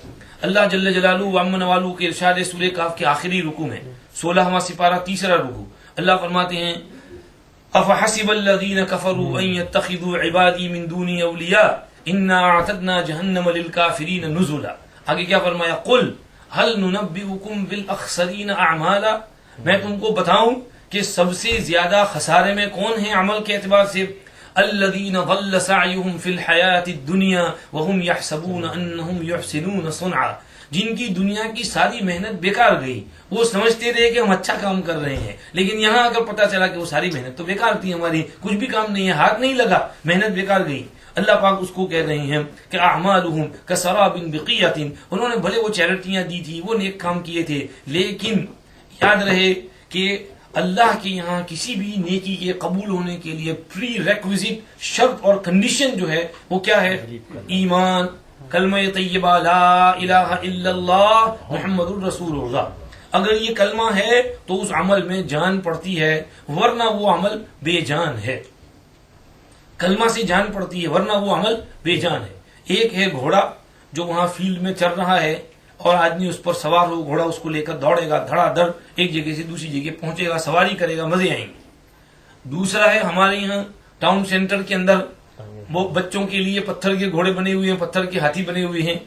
اللہ جل جلالہ و عم نوالہ کے ارشاد سورہ کہف کے آخری رکوع میں 16واں سپارہ تیسرا رکوع، اللہ فرماتے ہیں افحسب الذین کفروا ان یتخذوا عبادی من دونی اولیاء انا اعتدنا جہنم للکافرین نزلا۔ آگے کیا فرمایا؟ قل هل ننبئکم بالاخسرین اعمالا، میں تم کو بتاؤں کہ سب سے زیادہ خسارے میں کون ہیں عمل کے اعتبار سے؟ الذین ضل سعیہم فی الحیاۃ الدنیا وهم یحسبون انہم یحسنون صنعا، جن کی دنیا کی ساری محنت بیکار گئی. وہ سمجھتے رہے کہ ہم اچھا کام کر رہے ہیں، لیکن یہاں اگر پتا چلا کہ وہ ساری محنت تو بیکار تھی، ہماری کچھ بھی کام نہیں ہے، ہاتھ نہیں لگا، محنت بیکار گئی. اللہ پاک اس کو کہہ رہے ہیں کہ اعمالهم کسراب بقیۃ، انہوں نے بھلے وہ چیریٹیاں دی تھی، وہ نیک کام کیے تھے، لیکن یاد رہے کہ اللہ کے یہاں کسی بھی نیکی کے قبول ہونے کے لیے پری ریکویزٹ شرط اور کنڈیشن جو ہے وہ کیا ہے؟ ایمان، کلمہ طیبہ لا الہ الا اللہ محمد الرسول اللہ. اگر یہ کلمہ ہے تو اس عمل میں جان پڑتی ہے، ورنہ وہ عمل بے جان ہے. کلمہ سے جان پڑتی ہے، ورنہ وہ عمل بے جان ہے. ایک ہے گھوڑا جو وہاں فیلڈ میں چل رہا ہے اور آدمی اس پر سوار ہو، گھوڑا اس کو لے کر دوڑے گا دھڑا دھڑ، ایک جگہ سے دوسری جگہ پہنچے گا، سواری کرے گا، مزے آئیں گے. دوسرا ہے ہمارے یہاں ٹاؤن سینٹر کے اندر وہ بچوں کے لیے پتھر کے گھوڑے بنے ہوئے ہیں، پتھر کے ہاتھی بنے ہوئے ہیں،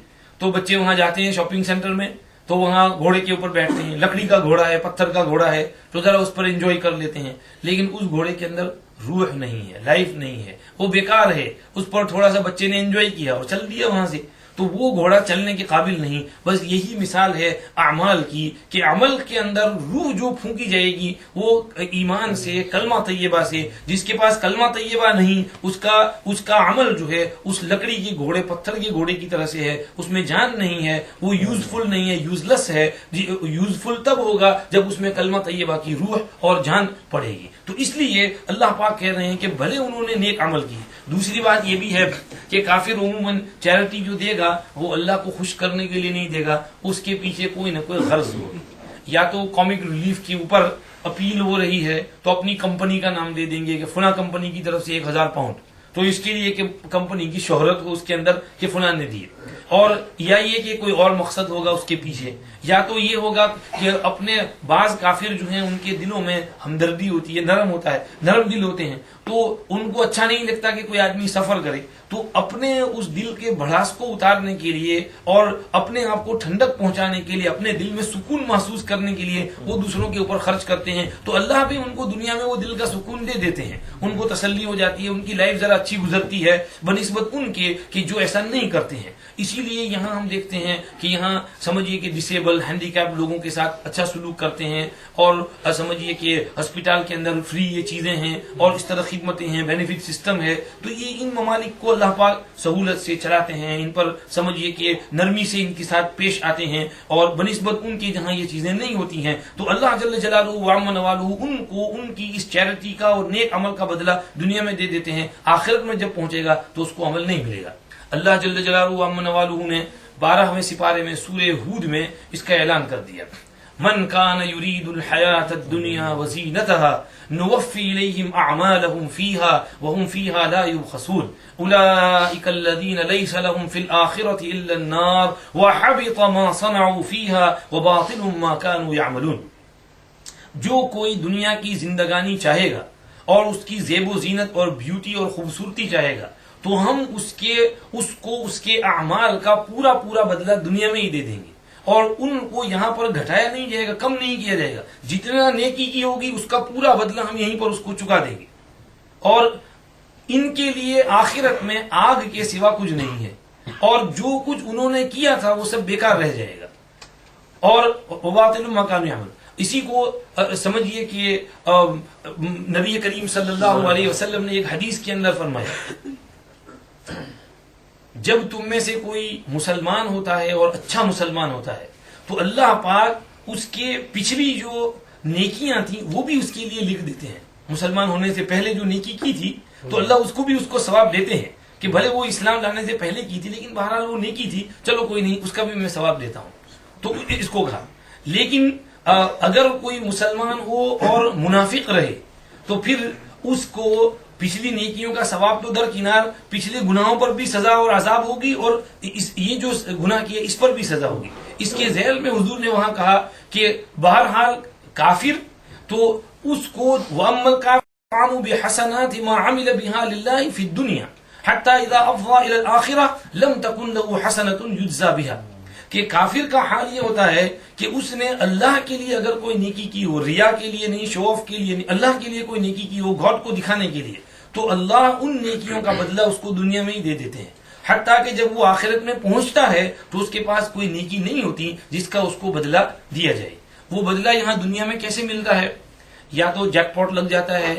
تو بچے وہاں جاتے ہیں شاپنگ سینٹر میں تو وہاں گھوڑے کے اوپر بیٹھتے ہیں. لکڑی کا گھوڑا ہے، پتھر کا گھوڑا ہے، تو ذرا اس پر انجوائے کر لیتے ہیں، لیکن اس گھوڑے کے اندر روح نہیں ہے، لائف نہیں ہے، وہ بیکار ہے. اس پر تھوڑا سا بچے نے انجوائے کیا اور چل دیا وہاں سے، تو وہ گھوڑا چلنے کے قابل نہیں. بس یہی مثال ہے اعمال کی کہ عمل کے اندر روح جو پھونکی جائے گی وہ ایمان سے، کلمہ طیبہ سے. جس کے پاس کلمہ طیبہ نہیں، اس کا عمل جو ہے اس لکڑی کے گھوڑے، پتھر کے گھوڑے کی طرح سے ہے، اس میں جان نہیں ہے، وہ یوزفل نہیں ہے، یوزلیس ہے. یوزفل تب ہوگا جب اس میں کلمہ طیبہ کی روح اور جان پڑے گی. تو اس لیے اللہ پاک کہہ رہے ہیں کہ بھلے انہوں نے نیک عمل کی. دوسری بات یہ بھی ہے کہ کافر عموماً چیریٹی جو دے گا وہ اللہ کو خوش کرنے کے لیے نہیں دے گا، اس کے پیچھے کوئی نہ کوئی غرض ہوگی. یا تو کامک ریلیف کے اوپر اپیل ہو رہی ہے تو اپنی کمپنی کا نام دے دیں گے کہ فلاں کمپنی کی طرف سے 1000 پاؤنڈ، تو اس کے لیے کہ کمپنی کی شہرت ہو اس کے اندر کہ فلاں نے دیے. اور یا یہ کہ کوئی اور مقصد ہوگا اس کے پیچھے، یا تو یہ ہوگا کہ اپنے بعض کافر جو ہیں ان کے دلوں میں ہمدردی ہوتی ہے، نرم ہوتا ہے، نرم دل ہوتے ہیں، تو ان کو اچھا نہیں لگتا کہ کوئی آدمی سفر کرے، تو اپنے اس دل کے بھڑاس کو اتارنے کے لیے اور اپنے آپ کو ٹھنڈک پہنچانے کے لیے، اپنے دل میں سکون محسوس کرنے کے لیے وہ دوسروں کے اوپر خرچ کرتے ہیں. تو اللہ بھی ان کو دنیا میں وہ دل کا سکون دے دیتے ہیں، ان کو تسلی ہو جاتی ہے، ان کی لائف ذرا اچھی گزرتی ہے بنسبت ان کے کہ جو ایسا نہیں کرتے ہیں. اسی لیے یہاں ہم دیکھتے ہیں کہ یہاں سمجھیے کہ ڈسیبل، ہینڈیکیپ لوگوں کے ساتھ اچھا سلوک کرتے ہیں، اور سمجھیے کہ ہسپتال کے اندر فری یہ چیزیں ہیں اور اس طرح خدمتیں ہیں، بینیفٹ سسٹم ہے. تو یہ ان ممالک کو اللہ پاک سہولت سے چلاتے ہیں، ان پر سمجھیے کہ نرمی سے ان کے ساتھ پیش آتے ہیں، اور بنسبت ان کے جہاں یہ چیزیں نہیں ہوتی ہیں تو اللہ جل جلالہ وعم نوالہ ان کو ان کی اس چیریٹی کا اور نیک عمل کا بدلہ دنیا میں دے دیتے ہیں. آخرت میں جب پہنچے گا تو اس کو عمل نہیں ملے گا. اللہ جل جلالہ وعم نوالہ نے 12ویں سپارے میں سورہ ہود میں اس کا اعلان کر دیا. من كان يريد الحياة الدنيا وزينتها نوفي إليهم أعمالهم فيها وهم فيها لا يبخسون أولئك الذين ليس لهم في الآخرة إلا النار وحبط ما صنعوا فيها وباطل ما كانوا يعملون. جو کوئی دنیا کی زندگانی چاہے گا اور اس کی زیب و زینت اور بیوٹی اور خوبصورتی چاہے گا تو ہم اس کے اعمال کا پورا بدلہ دنیا میں ہی دے دیں گے، اور ان کو یہاں پر گھٹایا نہیں جائے گا، کم نہیں کیا جائے گا. جتنا نیکی کی ہوگی اس کا پورا بدلہ ہم یہیں پر اس کو چکا دیں گے، اور ان کے لیے آخرت میں آگ کے سوا کچھ نہیں ہے، اور جو کچھ انہوں نے کیا تھا وہ سب بیکار رہ جائے گا. اور وباطل ما كانوا يعملون، اسی کو سمجھیے کہ نبی کریم صلی اللہ علیہ وسلم نے ایک حدیث کے اندر فرمایا، جب تم میں سے کوئی مسلمان ہوتا ہے اور اچھا مسلمان ہوتا ہے تو اللہ پاک اس کے پچھلی جو نیکیاں تھیں وہ بھی اس کے لیے لکھ دیتے ہیں. مسلمان ہونے سے پہلے جو نیکی کی تھی تو اللہ اس کو بھی اس کو ثواب دیتے ہیں کہ بھلے وہ اسلام لانے سے پہلے کی تھی لیکن بہرحال وہ نیکی تھی، چلو کوئی نہیں، اس کا بھی میں ثواب دیتا ہوں. تو اس کو کہا. لیکن اگر کوئی مسلمان ہو اور منافق رہے تو پھر اس کو پچھلی نیکیوں کا ثواب تو درکنار، پچھلے گناہوں پر بھی سزا اور عذاب ہوگی، اور یہ جو گناہ کیا اس پر بھی سزا ہوگی. اس کے ذیل میں حضور نے وہاں کہا کہ بہرحال کافر تو اس کو وَأَمَّا الْكَافِرُ قَامُوا بِحَسَنَاتِ مَا عَمِلَ بِهَا لِلَّهِ فِي الدُّنْيَا حَتَّى إِذَا أَفْضَىٰ إِلَى الْآخِرَةِ لَمْ تَكُنْ لَهُ حَسَنَةٌ يُجْزَىٰ بِهَا. کہ کافر کا حال یہ ہوتا ہے کہ اس نے اللہ کے لیے اگر کوئی نیکی کی ہو، ریا کے لیے نہیں، شو آف کے لیے نہیں، اللہ کے لیے کوئی نیکی کی ہو، گاڈ کو دکھانے کے لیے، تو اللہ ان نیکیوں کا بدلہ اس کو دنیا میں ہی دے دیتے ہیں. حتیٰ کہ جب وہ آخرت میں پہنچتا ہے تو اس کے پاس کوئی نیکی نہیں ہوتی جس کا اس کو بدلہ دیا جائے. وہ بدلہ یہاں دنیا میں کیسے ملتا ہے؟ یا تو جیک پاٹ لگ جاتا ہے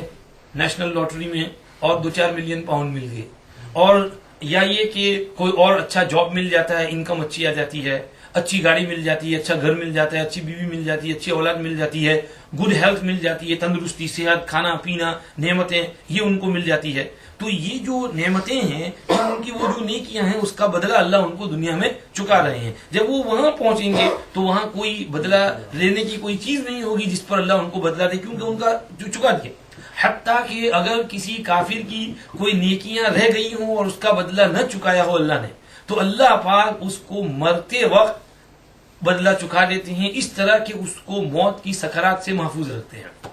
نیشنل لاٹری میں اور 2-4 ملین پاؤنڈ مل گئے، اور یا یہ کہ کوئی اور اچھا جاب مل جاتا ہے، انکم اچھی آ جاتی ہے، اچھی گاڑی مل جاتی ہے، اچھا گھر مل جاتا ہے، اچھی بیوی مل جاتی ہے، اچھی اولاد مل جاتی ہے، گڈ ہیلتھ مل جاتی ہے، تندرستی، صحت، کھانا پینا، نعمتیں یہ ان کو مل جاتی ہے. تو یہ جو نعمتیں ہیں، ان کی وہ جو نیکیاں ہیں، اس کا بدلہ اللہ ان کو دنیا میں چکا رہے ہیں. جب وہ وہاں پہنچیں گے تو وہاں کوئی بدلہ لینے کی کوئی چیز نہیں ہوگی جس پر اللہ ان کو بدلہ دے، کیونکہ ان کا جو چکا دیا. حتیٰ کہ اگر کسی کافر کی کوئی نیکیاں رہ گئی ہوں اور اس کا بدلہ نہ چکایا ہو اللہ نے، تو اللہ پاک اس کو مرتے وقت بدلہ چکا دیتے ہیں، اس طرح کہ اس کو موت کی سکرات سے محفوظ رکھتے ہیں،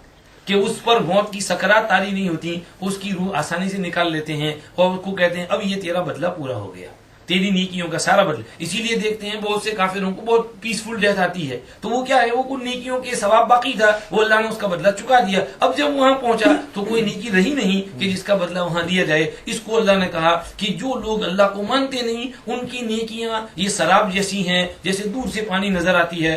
کہ اس پر موت کی سکرات طاری نہیں ہوتی، اس کی روح آسانی سے نکال لیتے ہیں اور اس کو کہتے ہیں اب یہ تیرا بدلہ پورا ہو گیا، تیری نیکیوں کا سارا بدلہ. اسی لیے دیکھتے ہیں بہت سے کافروں کو بہت پیسفل ڈیتھ آتی ہے، تو وہ کیا ہے، وہ کچھ نیکیوں کے ثواب باقی تھا، وہ اللہ نے اس کا بدلہ چکا دیا. اب جب وہاں پہنچا تو کوئی نیکی رہی نہیں کہ جس کا بدلہ وہاں دیا جائے. اس کو اللہ نے کہا کہ جو لوگ اللہ کو مانتے نہیں ان کی نیکیاں یہ سراب جیسی ہیں، جیسے دور سے پانی نظر آتی ہے.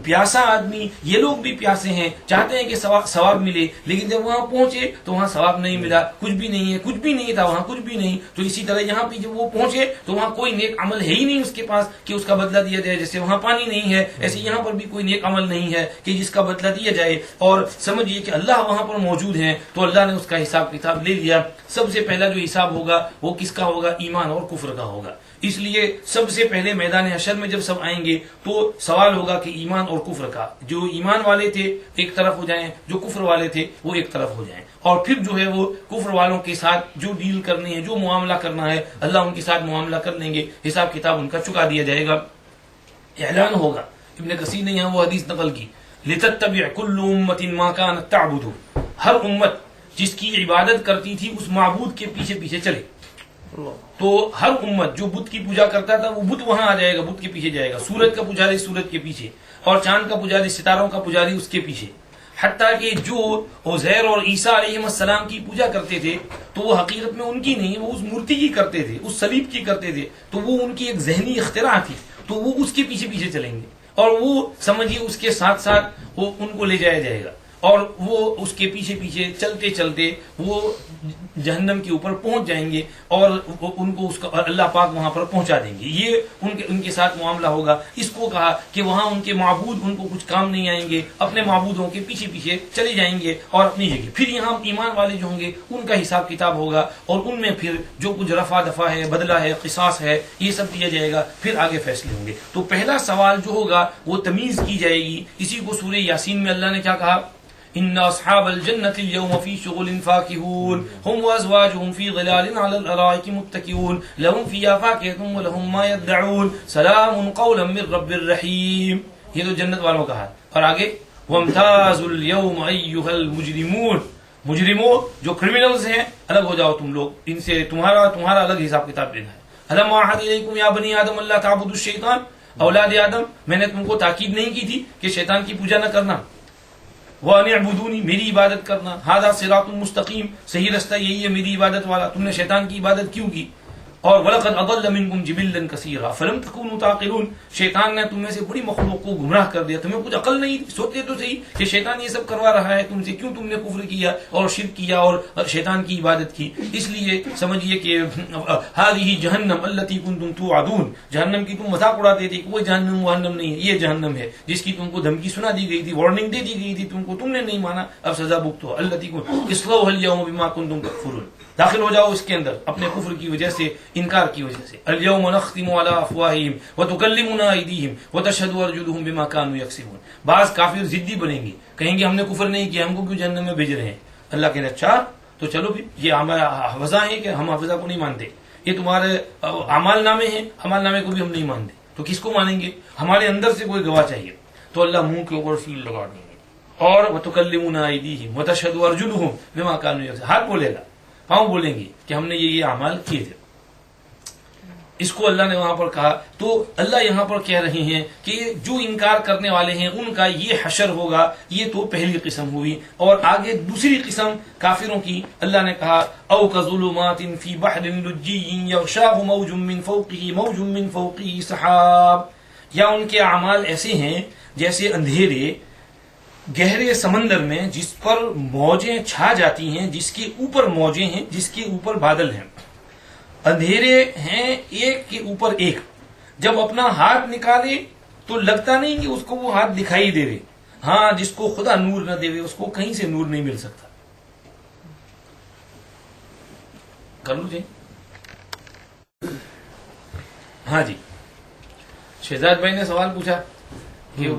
پیاسا آدمی، یہ لوگ بھی پیاسے ہیں، چاہتے ہیں کہ ثواب ملے، لیکن جب وہاں پہنچے تو وہاں ثواب نہیں ملا، کچھ بھی نہیں ہے، کچھ بھی نہیں تھا وہاں، کچھ بھی نہیں. تو اسی طرح یہاں پہ جب وہ پہنچے تو وہاں کوئی نیک عمل ہے ہی نہیں اس کے پاس کہ اس کا بدلہ دیا جائے. جیسے وہاں پانی نہیں ہے، ایسے یہاں پر بھی کوئی نیک عمل نہیں ہے کہ جس کا بدلہ دیا جائے. اور سمجھیے کہ اللہ وہاں پر موجود ہیں تو اللہ نے اس کا حساب کتاب لے لیا. سب سے پہلا جو حساب ہوگا وہ کس کا ہوگا؟ ایمان اور کفر کا ہوگا. اس لیے سب سے پہلے میدان حشر میں جب سب آئیں گے تو سوال ہوگا کہ ایمان اور کفر کا. جو ایمان والے تھے ایک طرف ہو جائیں، جو کفر والے تھے وہ ایک طرف ہو جائیں، اور پھر جو ہے وہ کفر والوں کے ساتھ جو ڈیل کرنی ہے، جو معاملہ کرنا ہے، اللہ ان کے ساتھ معاملہ کر لیں گے، حساب کتاب ان کا چکا دیا جائے گا. اعلان ہوگا. ابن کثیر نے یہاں وہ حدیث نقل کی، لِتَتَّبِعْ كُلُّ أُمَّةٍ مَا كَانَتْ تَعْبُدُ، ہر امت جس کی عبادت کرتی تھی اس معبود کے پیچھے پیچھے چلے. تو ہر امت جو بت کی پوجا کرتا تھا وہ بت وہاں آ جائے گا، بت کے پیچھے جائے گا. سورج کا پجاری سورج کے پیچھے، اور چاند کا پجاری، ستاروں کا پجاری اس کے پیچھے. حتیٰ کہ جو عزیر اور عیسیٰ علیہ السلام کی پوجا کرتے تھے تو وہ حقیقت میں ان کی نہیں، وہ اس مورتی کی کرتے تھے، اس صلیب کی کرتے تھے. تو وہ ان کی ایک ذہنی اختراع تھی، تو وہ اس کے پیچھے پیچھے چلیں گے، اور وہ سمجھیے اس کے ساتھ ساتھ وہ ان کو لے جایا جائے گا، اور وہ اس کے پیچھے پیچھے چلتے چلتے وہ جہنم کے اوپر پہنچ جائیں گے، اور ان کو اس کا اللہ پاک وہاں پر پہنچا دیں گے. یہ ان کے ساتھ معاملہ ہوگا. اس کو کہا کہ وہاں ان کے معبود ان کو کچھ کام نہیں آئیں گے، اپنے معبودوں کے پیچھے پیچھے چلے جائیں گے اور اپنی جگہ. پھر یہاں ایمان والے جو ہوں گے ان کا حساب کتاب ہوگا، اور ان میں پھر جو کچھ رفع دفع ہے، بدلہ ہے، قصاص ہے، یہ سب دیا جائے گا. پھر آگے فیصلے ہوں گے. تو پہلا سوال جو ہوگا وہ تمیز کی جائے گی. اسی کو سورہ یاسین میں اللہ نے کیا کہا؟ ان اصحاب الجنة اليوم في شغل فاكهون هم وازواجهم في ظلال على الارائك متكئون لهم فيها فاكهة ولهم ما يدعون سلام قولا من رب الرحيم. یہ تو جنت والوں کا ہے. اور آگے وامتازوا اليوم ايها المجرمون، مجرموں جو کرمنلز ہیں الگ ہو جاؤ تم لوگ، ان سے تمہارا الگ حساب کتاب دینا ہے. الم اعهد اليكم يا بني آدم الا تعبدوا الشيطان، اولاد آدم میں نے تم کو تاکید نہیں کی تھی کہ شیطان کی پوجا نہ کرنا. وَأَنِ اعْبُدُونِي، میری عبادت کرنا. هَذَا صِرَاطٌ مستقیم، صحیح رستہ یہی ہے میری عبادت والا. تم نے شیطان کی عبادت کیوں کی؟ اور وَلَقَدْ أَضَلَّ مِنْكُمْ جِبِلًّا كَثِيرًا فَلَمْ تَكُونُوا تَعْقِلُونَ، شیطان نے تم میں سے بڑی مخلوق کو گمراہ کر دیا، تمہیں کچھ عقل نہیں. سوچتے تو صحیح کہ شیطان یہ سب کروا رہا ہے تم سے، کیوں تم نے کفر کیا اور شرک کیا اور شیطان کی عبادت کی. اس لیے سمجھیے کہ هَذِهِ جَهَنَّمُ الَّتِي كُنْتُمْ تُوعَدُونَ، جہنم کی تم مذاق اڑاتے تھے کہ وہ جہنم نہیں ہے، یہ جہنم ہے جس کی تم کو دھمکی سنا دی گئی تھی، وارننگ دے دی گئی تھی تم کو، تم نے نہیں مانا، اب سزا بھگتو. الَّتِي اصْلَوْهَا الْيَوْمَ بِمَا كُنْتُمْ تَكْفُرُونَ، داخل ہو جاؤ اس کے اندر اپنے کفر کی وجہ سے، انکار کی وجہ سے. اليوم نختم على افواههم وتكلمنا ايديهم وتشهد ارجلهم بما كانوا يكسبون. بعض کافر ضدی بنیں گے، کہیں گے ہم نے کفر نہیں کیا، ہم کو کیوں جہنم میں بھیج رہے ہیں. اللہ کہنے اچھا تو چلو پھر یہ ہمارا حفظہ ہے کہ ہم حفظہ کو نہیں مانتے، یہ تمہارے اعمال نامے ہیں، اعمال نامے کو بھی ہم نہیں مانتے، تو کس کو مانیں گے؟ ہمارے اندر سے کوئی گواہ چاہیے. تو اللہ منہ کے اوپر سیل لگا دیں گے. اور وتكلمنا ايديهم وتشهد ارجلهم بما كانوا يكسبون، ہاتھ بولے گا، پاؤں بولیں گے کہ ہم نے یہ اعمال کیے تھے. اس کو اللہ نے وہاں پر کہا. تو اللہ یہاں پر کہہ رہے ہیں کہ جو انکار کرنے والے ہیں ان کا یہ حشر ہوگا. یہ تو پہلی قسم ہوئی. اور آگے دوسری قسم کافروں کی اللہ نے کہا او کظلمات فی بحر لجی یغشاہ موج من فوقہ موج من فوقہ سحاب. یا ان کے اعمال ایسے ہیں جیسے اندھیرے گہرے سمندر میں جس پر موجیں چھا جاتی ہیں, جس کے اوپر موجیں ہیں, جس کے اوپر بادل ہیں. اندھیرے ہیں ایک کے اوپر ایک. جب اپنا ہاتھ نکالے تو لگتا نہیں کہ اس کو وہ ہاتھ دکھائی دے رہے. ہاں, جس کو خدا نور نہ دے اس کو کہیں سے نور نہیں مل سکتا. کر لو جی. ہاں جی, شہزاد بھائی نے سوال پوچھا کہ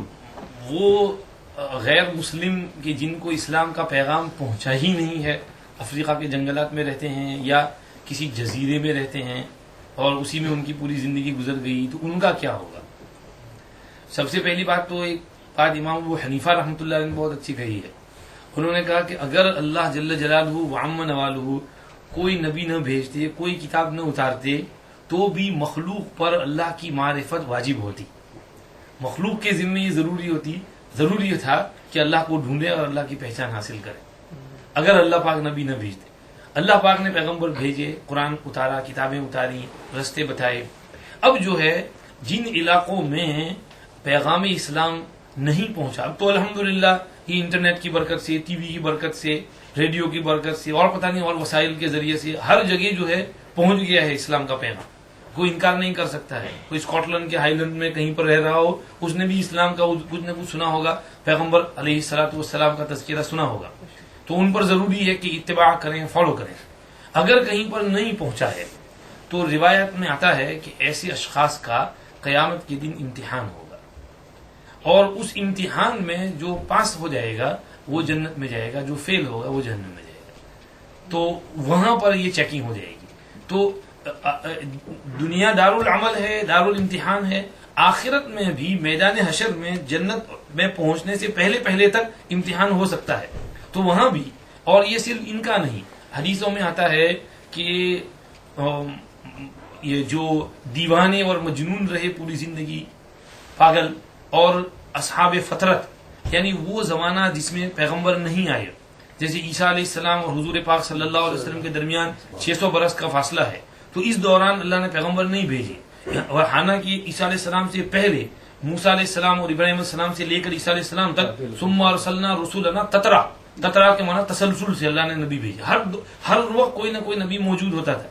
وہ غیر مسلم کہ جن کو اسلام کا پیغام پہنچا ہی نہیں ہے, افریقہ کے جنگلات میں رہتے ہیں یا کسی جزیرے میں رہتے ہیں اور اسی میں ان کی پوری زندگی گزر گئی, تو ان کا کیا ہوگا؟ سب سے پہلی بات تو ایک بات امام ابو حنیفہ رحمۃ اللہ علیہ نے بہت اچھی کہی ہے. انہوں نے کہا کہ اگر اللہ جل جلالہ وعم نوالہ کوئی نبی نہ بھیجتے, کوئی کتاب نہ اتارتے, تو بھی مخلوق پر اللہ کی معرفت واجب ہوتی. مخلوق کے ذمہ یہ ضروری تھا کہ اللہ کو ڈھونڈے اور اللہ کی پہچان حاصل کرے. اگر اللہ پاک نبی نہ بھیجتے, اللہ پاک نے پیغمبر بھیجے, قرآن اتارا, کتابیں اتاری, رستے بتائے. اب جو ہے جن علاقوں میں پیغام اسلام نہیں پہنچا, اب تو الحمدللہ یہ انٹرنیٹ کی برکت سے, ٹی وی کی برکت سے, ریڈیو کی برکت سے اور پتہ نہیں اور وسائل کے ذریعے سے ہر جگہ جو ہے پہنچ گیا ہے اسلام کا پیغام. کوئی انکار نہیں کر سکتا ہے. کوئی اسکاٹ لینڈ کے ہائی لینڈ میں کہیں پر رہ رہا ہو, اس نے بھی اسلام کا کچھ نہ کچھ سنا ہوگا, پیغمبر علیہ الصلوۃ والسلام کا تذکرہ سنا ہوگا. تو ان پر ضروری ہے کہ اتباع کریں, فالو کریں. اگر کہیں پر نہیں پہنچا ہے تو روایت میں آتا ہے کہ ایسے اشخاص کا قیامت کے دن امتحان ہوگا, اور اس امتحان میں جو پاس ہو جائے گا وہ جنت میں جائے گا, جو فیل ہوگا وہ جہنم میں جائے گا. تو وہاں پر یہ چیکنگ ہو جائے گی. تو دنیا دار العمل ہے, دار الامتحان ہے. آخرت میں بھی میدان حشر میں جنت میں پہنچنے سے پہلے تک امتحان ہو سکتا ہے. تو وہاں بھی, اور یہ صرف ان کا نہیں, حدیثوں میں آتا ہے کہ یہ جو دیوانے اور مجنون رہے پوری زندگی, پاگل, اور اصحاب فطرت یعنی وہ زمانہ جس میں پیغمبر نہیں آئے, جیسے عیسیٰ علیہ السلام اور حضور پاک صلی اللہ علیہ وسلم کے درمیان 600 برس کا فاصلہ ہے. تو اس دوران اللہ نے پیغمبر نہیں بھیجے. اور حالانکہ عیسیٰ علیہ السلام سے پہلے موسیٰ علیہ السلام اور ابراہیم علیہ السلام سے لے کر عیسیٰ علیہ السلام تک ثم ارسلنا رسولنا تترا کے معنی تسلسل سے اللہ نے نبی بھیجے. ہر وقت کوئی نہ کوئی نبی موجود ہوتا تھا.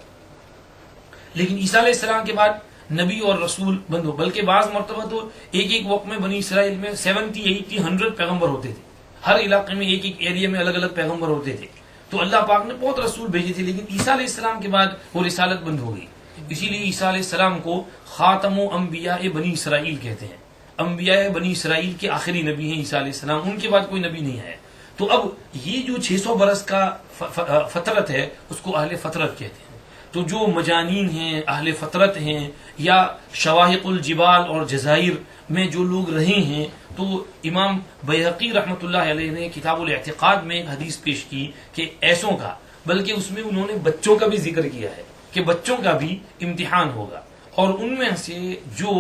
لیکن عیسیٰ علیہ السلام کے بعد نبی اور رسول بند ہو, بلکہ بعض مرتبہ تو ایک وقت میں بنی اسرائیل میں 70, 80, 100 پیغمبر ہوتے تھے. ہر علاقے میں ایک ایریا میں الگ الگ پیغمبر ہوتے تھے. تو اللہ پاک نے بہت رسول بھیجے تھے, لیکن عیسیٰ علیہ السلام کے بعد وہ رسالت بند ہو گئی. اسی لیے عیسیٰ علیہ السلام کو خاتم انبیاء بنی اسرائیل کہتے ہیں. انبیاء بنی اسرائیل کے آخری نبی ہیں عیسیٰ علیہ السلام, ان کے بعد کوئی نبی نہیں ہے. تو اب یہ جو 600 برس کا فطرت ہے اس کو اہل فطرت کہتے ہیں. تو جو مجانین ہیں, اہل فطرت ہیں, یا شواہق الجبال اور جزائر میں جو لوگ رہے ہیں, تو امام بیہقی رحمۃ اللہ علیہ نے کتاب الاعتقاد میں ایک حدیث پیش کی کہ ایسوں کا, بلکہ اس میں انہوں نے بچوں کا بھی ذکر کیا ہے کہ بچوں کا بھی امتحان ہوگا, اور ان میں سے جو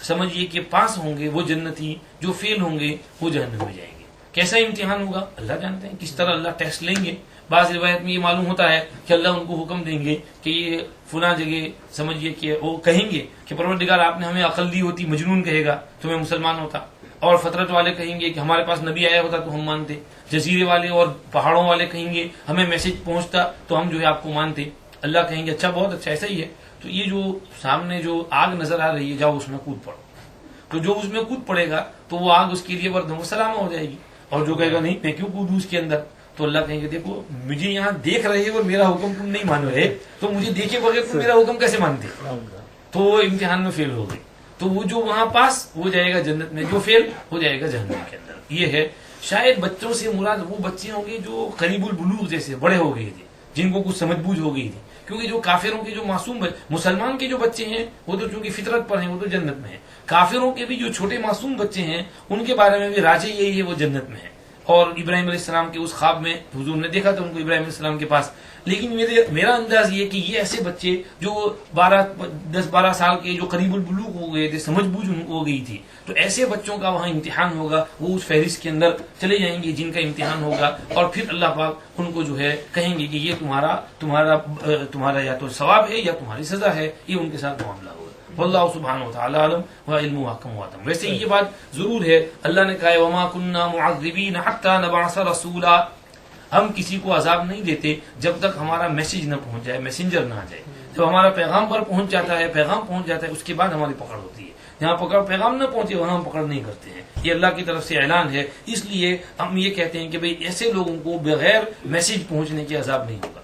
سمجھیے کہ پاس ہوں گے وہ جنتی, جو فیل ہوں گے وہ جہنم میں جائیں گے. کیسا امتحان ہوگا اللہ جانتے ہیں, کس طرح اللہ ٹیسٹ لیں گے. بعض روایت میں یہ معلوم ہوتا ہے کہ اللہ ان کو حکم دیں گے کہ یہ فلاں جگہ سمجھیے کہ وہ کہیں گے کہ پروردگار آپ نے ہمیں عقل دی ہوتی, مجنون کہے گا تو میں مسلمان ہوتا. اور فطرت والے کہیں گے کہ ہمارے پاس نبی آیا ہوتا تو ہم مانتے. جزیرے والے اور پہاڑوں والے کہیں گے ہمیں میسج پہنچتا تو ہم جو ہے آپ کو مانتے. اللہ کہیں گے اچھا, بہت اچھا, ایسا ہی ہے. تو یہ جو سامنے جو آگ نظر آ رہی ہے, جاؤ اس میں کود پڑو. تو جو اس میں کود پڑے گا تو وہ آگ اس کے لیے بردم و سلامہ ہو جائے گی. اور جو کہے گا نہیں میں کیوں کودوں اس کے اندر, تو اللہ کہیں گے دیکھو مجھے یہاں دیکھ رہے اور میرا حکم تم نہیں مان رہے, تو مجھے دیکھے بغیر تم میرا حکم کیسے مانتے. تو وہ امتحان میں فیل ہو گئی. تو وہ جو وہاں پاس ہو جائے گا جنت میں, جو فیل ہو جائے گا جہنم کے اندر. یہ ہے. شاید بچوں سے مراد وہ بچے ہوں گے جو قریب البلوغ جیسے بڑے ہو گئے تھے, جن کو کچھ سمجھ بوجھ ہو گئی تھی. کیونکہ جو کافروں کے جو معصوم مسلمان کے جو بچے ہیں وہ تو چونکہ فطرت پر ہیں, وہ تو جنت میں ہیں. کافروں کے بھی جو چھوٹے معصوم بچے ہیں ان کے بارے میں بھی راجح یہی ہے وہ جنت میں ہیں. اور ابراہیم علیہ السلام کے اس خواب میں حضور نے دیکھا تھا ان کو ابراہیم علیہ السلام کے پاس. لیکن میرا انداز یہ کہ یہ ایسے بچے جو 10-12 سال کے جو قریب البلوغ ہو گئے تھے, سمجھ بوجھ ان کو ہو گئی تھی, تو ایسے بچوں کا وہاں امتحان ہوگا, وہ اس فہرست کے اندر چلے جائیں گے جن کا امتحان ہوگا, اور پھر اللہ پاک ان کو جو ہے کہیں گے کہ یہ تمہارا یا تو ثواب ہے یا تمہاری سزا ہے. یہ ان کے ساتھ معاملہ ہوگا. واللہ سبحانہ وتعالی عالم وعلمہ احکم واتم. ویسے یہ بات ضرور ہے, اللہ نے کہا وما كنا معذبین حتی نبعث رسولا, ہم کسی کو عذاب نہیں دیتے جب تک ہمارا میسج نہ پہنچ جائے, میسنجر نہ آ جائے. جب ہمارا پیغام پر پہنچ جاتا ہے, پیغام پہنچ جاتا ہے, اس کے بعد ہماری پکڑ ہوتی ہے. جہاں پیغام نہ پہنچے وہاں ہم پکڑ نہیں کرتے ہیں. یہ اللہ کی طرف سے اعلان ہے. اس لیے ہم یہ کہتے ہیں کہ بھئی ایسے لوگوں کو بغیر میسج پہنچنے کے عذاب نہیں ہوگا.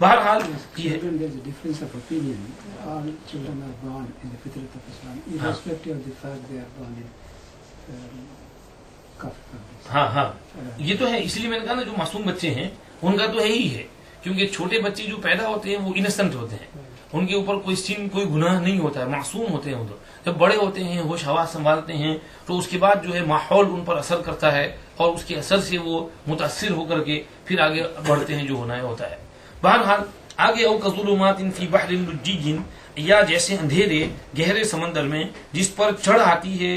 بہرحال یہ ہے. Children, there's a difference of opinion. All children are born in the fitrat of Islam, irrespective of the fact they are born in kafir countries. ہاں یہ تو ہے. اس لیے میں نے کہا نا جو معصوم بچے ہیں ان کا تو ہے ہی ہے, کیونکہ چھوٹے بچے جو پیدا ہوتے ہیں وہ انسنٹ ہوتے ہیں, ان کے اوپر کوئی سن کوئی گناہ نہیں ہوتا ہے, معصوم ہوتے ہیں. وہ تو جب بڑے ہوتے ہیں, ہوش حواس سنبھالتے ہیں, تو اس کے بعد جو ہے ماحول ان پر اثر کرتا ہے, اور اس کے اثر سے وہ متاثر ہو کر کے پھر آگے بڑھتے ہیں, جو ہونا ہے ہوتا ہے. بہرحال آگے او کظلمات فی بحر لجی, یا جیسے اندھیرے گہرے سمندر میں جس پر چڑھ آتی ہے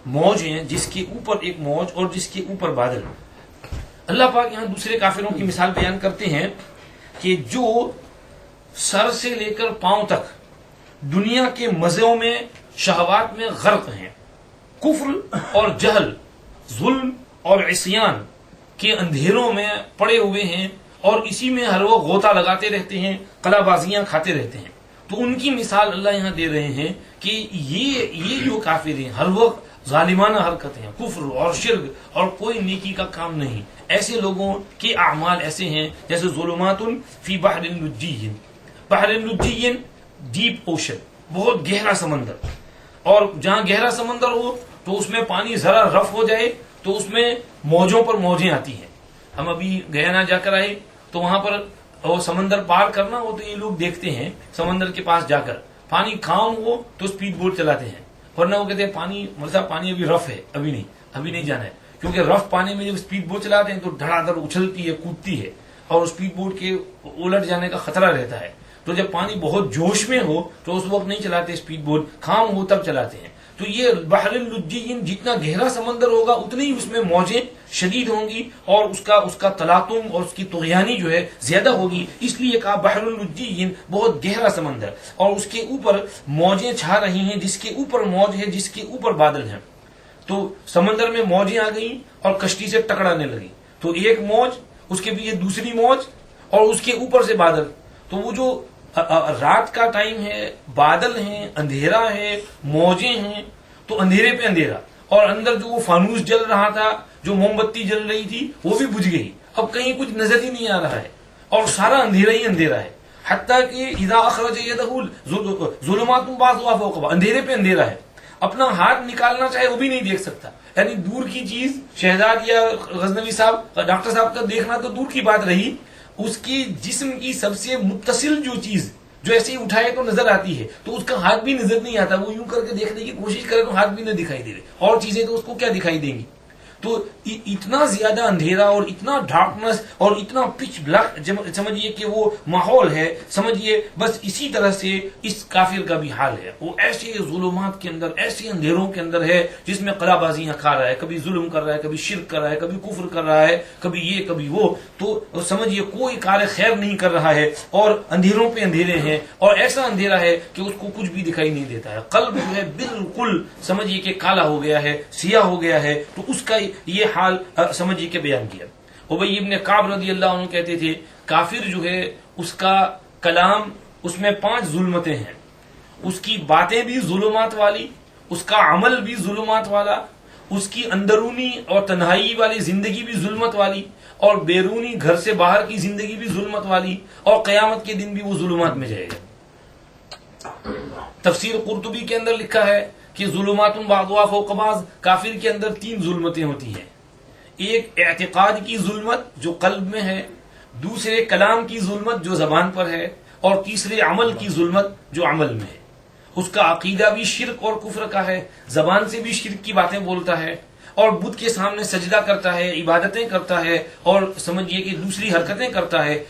موجیں, جس کے اوپر ایک موج اور جس کے اوپر بادل. اللہ پاک یہاں دوسرے کافروں کی مثال بیان کرتے ہیں کہ جو سر سے لے کر پاؤں تک دنیا کے مزوں میں شہوات میں غرق ہیں, کفر اور جہل, ظلم اور عصیان کے اندھیروں میں پڑے ہوئے ہیں, اور اسی میں ہر وقت غوطہ لگاتے رہتے ہیں, قلع بازیاں کھاتے رہتے ہیں. تو ان کی مثال اللہ یہاں دے رہے ہیں کہ یہ جو کافر ہیں ہر وقت ظالمانہ حرکتیں, کفر اور شرک اور کوئی نیکی کا کام نہیں, ایسے لوگوں کے اعمال ایسے ہیں جیسے ظلمات فی بحر لجی. بحر لجی ڈیپ اوشن, بہت گہرا سمندر, اور جہاں گہرا سمندر ہو تو اس میں پانی ذرا رف ہو جائے تو اس میں موجوں پر موجیں آتی ہیں. ہم ابھی گیانا جا کر آئے تو وہاں پر وہ سمندر پار کرنا ہو تو یہ لوگ دیکھتے ہیں سمندر کے پاس جا کر پانی کام ہو تو اسپیڈ بوٹ چلاتے ہیں, ورنہ وہ کہتے ہیں پانی مطلب پانی ابھی رف ہے, ابھی نہیں جانا ہے, کیونکہ رف پانی میں جب اسپیڈ بوٹ چلاتے ہیں تو دھڑا دھڑ اچھلتی ہے, کودتی ہے, اور اسپیڈ بوٹ کے الٹ جانے کا خطرہ رہتا ہے. تو جب پانی بہت جوش میں ہو تو اس وقت نہیں چلاتے اسپیڈ بوٹ, کام ہو تب چلاتے ہیں. تو یہ بحر اللجین جتنا گہرا سمندر ہوگا اتنی ہی اس میں موجیں شدید ہوں گی, اور اس کا تلاطم اور اس کی طغیانی جو ہے زیادہ ہوگی. اس لیے کہا بحر اللجین, بہت گہرا سمندر, اور اس کے اوپر موجیں چھا رہی ہیں, جس کے اوپر موج ہے, جس کے اوپر بادل ہیں. تو سمندر میں موجیں آ گئیں اور کشتی سے ٹکرانے لگی, تو ایک موج, اس کے پیچھے دوسری موج, اور اس کے اوپر سے بادل. تو وہ جو رات کا ٹائم ہے, بادل ہیں, اندھیرا ہے, موجیں ہیں, تو اندھیرے پہ اندھیرا, اور اندر جو وہ فانوس جل رہا تھا, جو موم بتی جل رہی تھی, وہ بھی بجھ گئی. اب کہیں کچھ نظر ہی نہیں آ رہا ہے, اور سارا اندھیرا ہی اندھیرا ہے. حتیٰ کہ اذا اخرج یدہ ظلمات بعضها فوق بعض, اندھیرے پہ اندھیرا ہے, اپنا ہاتھ نکالنا چاہے وہ بھی نہیں دیکھ سکتا. یعنی دور کی چیز, شہزاد یا غزنوی صاحب, ڈاکٹر صاحب کا دیکھنا تو دور کی بات رہی, اس کی جسم کی سب سے متصل جو چیز جو ایسے ہی اٹھائے تو نظر آتی ہے, تو اس کا ہاتھ بھی نظر نہیں آتا. وہ یوں کر کے دیکھنے کی کوشش کرے تو ہاتھ بھی نہ دکھائی دے رہے, اور چیزیں تو اس کو کیا دکھائی دیں گی. تو اتنا زیادہ اندھیرا اور اتنا ڈارکنس اور اتنا پچ بلیک, سمجھیے کہ وہ ماحول ہے. سمجھیے بس اسی طرح سے اس کافر کا بھی حال ہے. وہ ایسے ظلمات کے اندر, ایسے اندھیروں کے اندر ہے جس میں قلع بازیاں کھا رہا ہے, کبھی ظلم کر رہا ہے, کبھی شرک کر رہا ہے, کبھی کفر کر رہا ہے, کبھی یہ کبھی وہ. تو سمجھیے کوئی کار خیر نہیں کر رہا ہے, اور اندھیروں پہ اندھیرے ہیں, اور ایسا اندھیرا ہے کہ اس کو کچھ بھی دکھائی نہیں دیتا ہے. قلب جو ہے بالکل سمجھیے کہ کالا ہو گیا ہے, سیاہ ہو گیا ہے. تو اس کا یہ حال سمجھیے کہ بیان کیا. ابی ابن کعب رضی اللہ عنہ کہتے تھے کافر جو ہے اس کا کلام, اس میں 5 ظلمتیں ہیں. اس کی باتیں بھی ظلمات والی, اس کا عمل بھی ظلمات والا, اس کی اندرونی اور تنہائی والی زندگی بھی ظلمت والی, اور بیرونی گھر سے باہر کی زندگی بھی ظلمت والی, اور قیامت کے دن بھی وہ ظلمات میں جائے گا. تفسیر قرطبی کے اندر لکھا ہے کہ ظلمات بعضها فوق بعض, کافر کے اندر 3 ظلمتیں ہوتی ہیں. ایک اعتقاد کی ظلمت جو قلب میں ہے, دوسرے کلام کی ظلمت جو زبان پر ہے, اور تیسرے عمل کی ظلمت جو عمل میں ہے. اس کا عقیدہ بھی شرک اور کفر کا ہے, زبان سے بھی شرک کی باتیں بولتا ہے, اور بدھ کے سامنے سجدہ کرتا ہے، عبادتیں کرتا ہے، اور سمجھیے کہ دوسری حرکتیں کرتا ہے،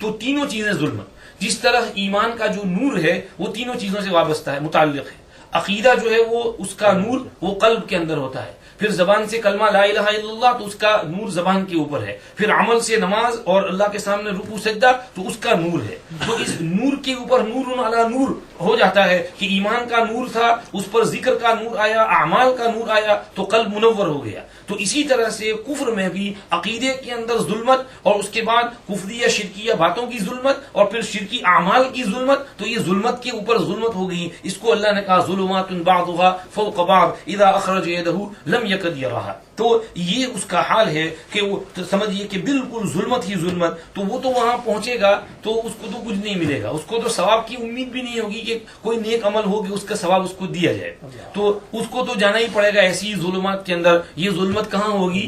تو تینوں چیزیں ظلمت۔ جس طرح ایمان کا جو نور ہے وہ تینوں چیزوں سے وابستہ ہے، متعلق ہے۔ عقیدہ جو ہے وہ اس کا نور وہ قلب کے اندر ہوتا ہے، پھر زبان سے کلمہ لا الہ الا اللہ تو اس کا نور زبان کے اوپر ہے، پھر عمل سے نماز اور اللہ کے سامنے رکوع سجدہ تو اس کا نور ہے۔ تو اس نور کے اوپر نور علی نور ہو جاتا ہے کہ ایمان کا نور تھا، اس پر ذکر کا نور آیا، اعمال کا نور آیا تو قلب منور ہو گیا۔ تو اسی طرح سے کفر میں بھی عقیدے کے اندر ظلمت، اور اس کے بعد کفریہ شرکیہ باتوں کی ظلمت، اور پھر شرکی اعمال کی ظلمت، تو یہ ظلمت کے اوپر ظلمت ہو گئی۔ اس کو اللہ نے کہا ظلمات بعضها فوق بعض اذا اخرج يده لم يكد يراها۔ تو یہ اس کا حال ہے کہ وہ سمجھیے کہ بالکل ظلمت ہی ظلمت، تو وہ تو وہاں پہنچے گا تو اس کو تو کچھ نہیں ملے گا، اس کو تو ثواب کی امید بھی نہیں ہوگی کہ کوئی نیک عمل ہو کہ اس کا ثواب اس کو دیا جائے، تو اس کو تو جانا ہی پڑے گا ایسی ظلمات کے اندر۔ یہ ظلمت کہاں ہوگی؟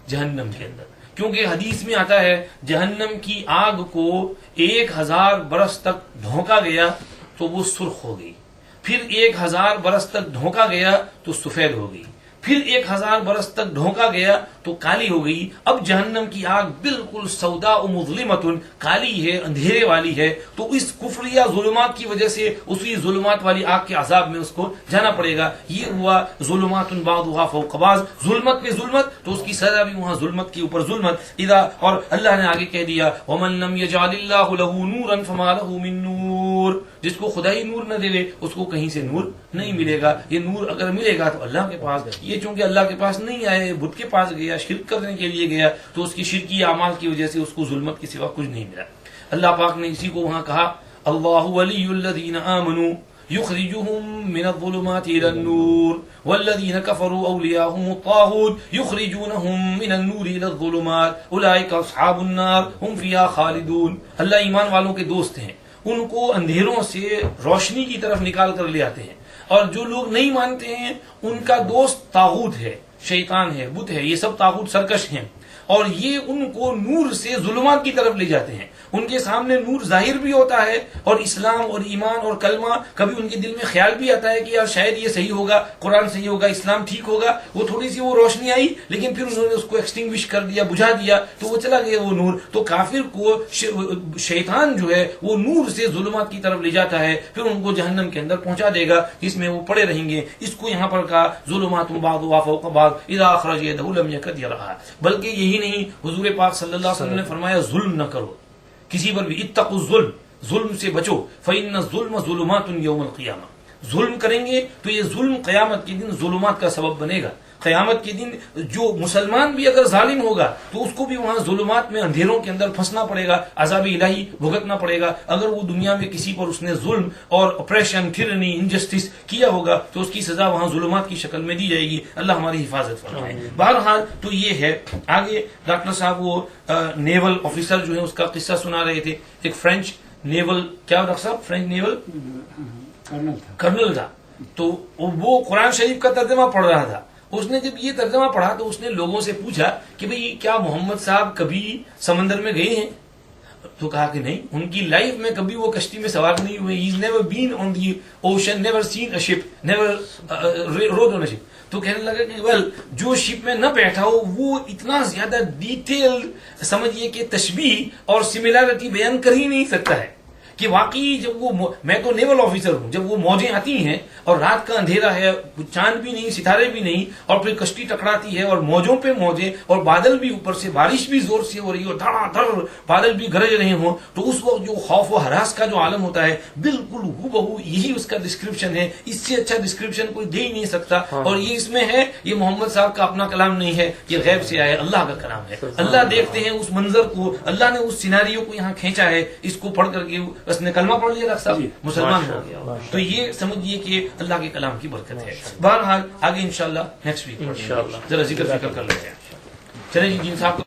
جہنم کے اندر، کیونکہ حدیث میں آتا ہے جہنم کی آگ کو 1000 برس تک ڈھونکا گیا تو وہ سرخ ہو گئی، پھر 1000 برس تک ڈھونکا گیا تو سفید ہو گئی، پھر 1000 برس تک ڈھونکا گیا تو کالی ہو گئی۔ اب جہنم کی آگ بالکل سوداء مظلمۃ، کالی ہے، اندھیرے والی ہے، تو اس کفریہ ظلمات کی وجہ سے اسی ظلمات والی آگ کے عذاب میں اس کو جانا پڑے گا۔ یہ ہوا ظلمات بعضها فوق بعض، ظلمت پہ ظلمت، تو اس کی سزا بھی وہاں ظلمت کے اوپر ظلمت۔ اور اللہ نے آگے کہہ دیا ومن لم يجعل الله له نورا فما له من نور، جس کو خدا ہی نور نہ دے اس کو کہیں سے نور نہیں ملے گا۔ یہ نور اگر ملے گا تو اللہ کے پاس، یہ چونکہ اللہ کے پاس نہیں آئے، بدھ کے پاس گیا، شرک کرنے کے لیے گیا، تو اس کی شرکی اعمال کی وجہ سے اس کو ظلمت کے سوا کچھ نہیں ملا۔ اللہ پاک نے اسی کو وہاں کہا اللہ ولی الذین آمنوا یخرجهم من الظلمات الى النور والذین کفروا اولیاءهم الطاغوت یخرجونهم من النور الى الظلمات اولئک اصحاب النار هم فیہا خالدون۔ اللہ ایمان والوں کے دوست ہیں، ان کو اندھیروں سے روشنی کی طرف نکال کر لے آتے ہیں، اور جو لوگ نہیں مانتے ہیں ان کا دوست طاغوت ہے، شیطان ہے، بت ہے، یہ سب طاغوت سرکش ہیں، اور یہ ان کو نور سے ظلمات کی طرف لے جاتے ہیں۔ ان کے سامنے نور ظاہر بھی ہوتا ہے، اور اسلام اور ایمان اور کلمہ، کبھی ان کے دل میں خیال بھی آتا ہے کہ یار شاید یہ صحیح ہوگا، قرآن صحیح ہوگا، اسلام ٹھیک ہوگا، وہ تھوڑی سی وہ روشنی آئی لیکن پھر انہوں نے اس کو ایکسٹنگوش کر دیا، بجھا دیا، تو وہ چلا گیا وہ نور۔ تو کافر کو شیطان جو ہے وہ نور سے ظلمات کی طرف لے جاتا ہے، پھر ان کو جہنم کے اندر پہنچا دے گا جس میں وہ پڑے رہیں گے۔ اس کو یہاں پر کہا ظلمات بعضها فوق بعض اذا اخرج يده لم يكد يراها۔ بلکہ یہی نہیں، حضور پاک صلی اللہ علیہ وسلم نے فرمایا ظلم نہ کرو کسی پر بھی، اتقوا الظلم، ظلم سے بچو، فإن الظلم ظلمات یوم القیامہ۔ ظلم کریں گے تو یہ ظلم قیامت کے دن ظلمات کا سبب بنے گا۔ قیامت کے دن جو مسلمان بھی اگر ظالم ہوگا تو اس کو بھی وہاں ظلمات میں اندھیروں کے اندر پھنسنا پڑے گا، عذاب الہی بھگتنا پڑے گا۔ اگر وہ دنیا میں کسی پر اس نے ظلم اور اپریشن، ٹرنی، انجسٹس کیا ہوگا تو اس کی سزا وہاں ظلمات کی شکل میں دی جائے گی۔ اللہ ہماری حفاظت فرمائے۔ بہرحال تو یہ ہے۔ آگے ڈاکٹر صاحب وہ نیول آفیسر جو ہے اس کا قصہ سنا رہے تھے، ایک فرینچ نیول، کیا ڈاکٹر صاحب، فرینچ نیول کرنل تھا، تو وہ قرآن شریف کا ترجمہ پڑھ رہا تھا۔ اس نے جب یہ ترجمہ پڑھا تو اس نے لوگوں سے پوچھا کہ بھئی کیا محمد صاحب کبھی سمندر میں گئے ہیں؟ تو کہا کہ نہیں، ان کی لائف میں کبھی وہ کشتی میں سوار نہیں ہوئے، he's never been on the ocean, never seen a ship, never rode on a ship۔ تو کہنے لگا کہ ویل جو شپ میں نہ بیٹھا ہو وہ اتنا زیادہ ڈیٹیل سمجھیے کہ تشبیہ اور سملیرٹی بیان کر ہی نہیں سکتا ہے کہ واقعی جب وہ، میں تو نیول آفیسر ہوں، جب وہ موجیں آتی ہیں اور رات کا اندھیرا ہے، چاند بھی نہیں، ستارے بھی نہیں، اور پھر کشتی ٹکراتی ہے اور موجوں پہ موجیں، اور بادل بھی اوپر سے، بارش بھی زور سے ہو رہی ہو، دھڑا دھڑ بادل بھی گرج رہے ہوں، تو اس وقت جو خوف و ہراس کا جو عالم ہوتا ہے بالکل ہو بہو یہی اس کا ڈسکرپشن ہے۔ اس سے اچھا ڈسکرپشن کوئی دے ہی نہیں سکتا۔ اور یہ اس میں ہے، یہ محمد صاحب کا اپنا کلام نہیں ہے، یہ غیب سے آیا اللہ کا کلام ہے۔ اللہ دیکھتے ہیں اس منظر کو، اللہ نے اس سیناریو کو یہاں کھینچا ہے، اس کو پڑھ کر کے اس نے کلمہ پڑھ لیا، ڈاکٹر صاحب مسلمان ہو گیا۔ تو یہ سمجھیے کہ اللہ کے کلام کی برکت ہے۔ بہرحال آگے انشاءاللہ نیکسٹ ویک ذرا ذکر فکر کر لیتے ہیں۔ چلیں جی، جن صاحب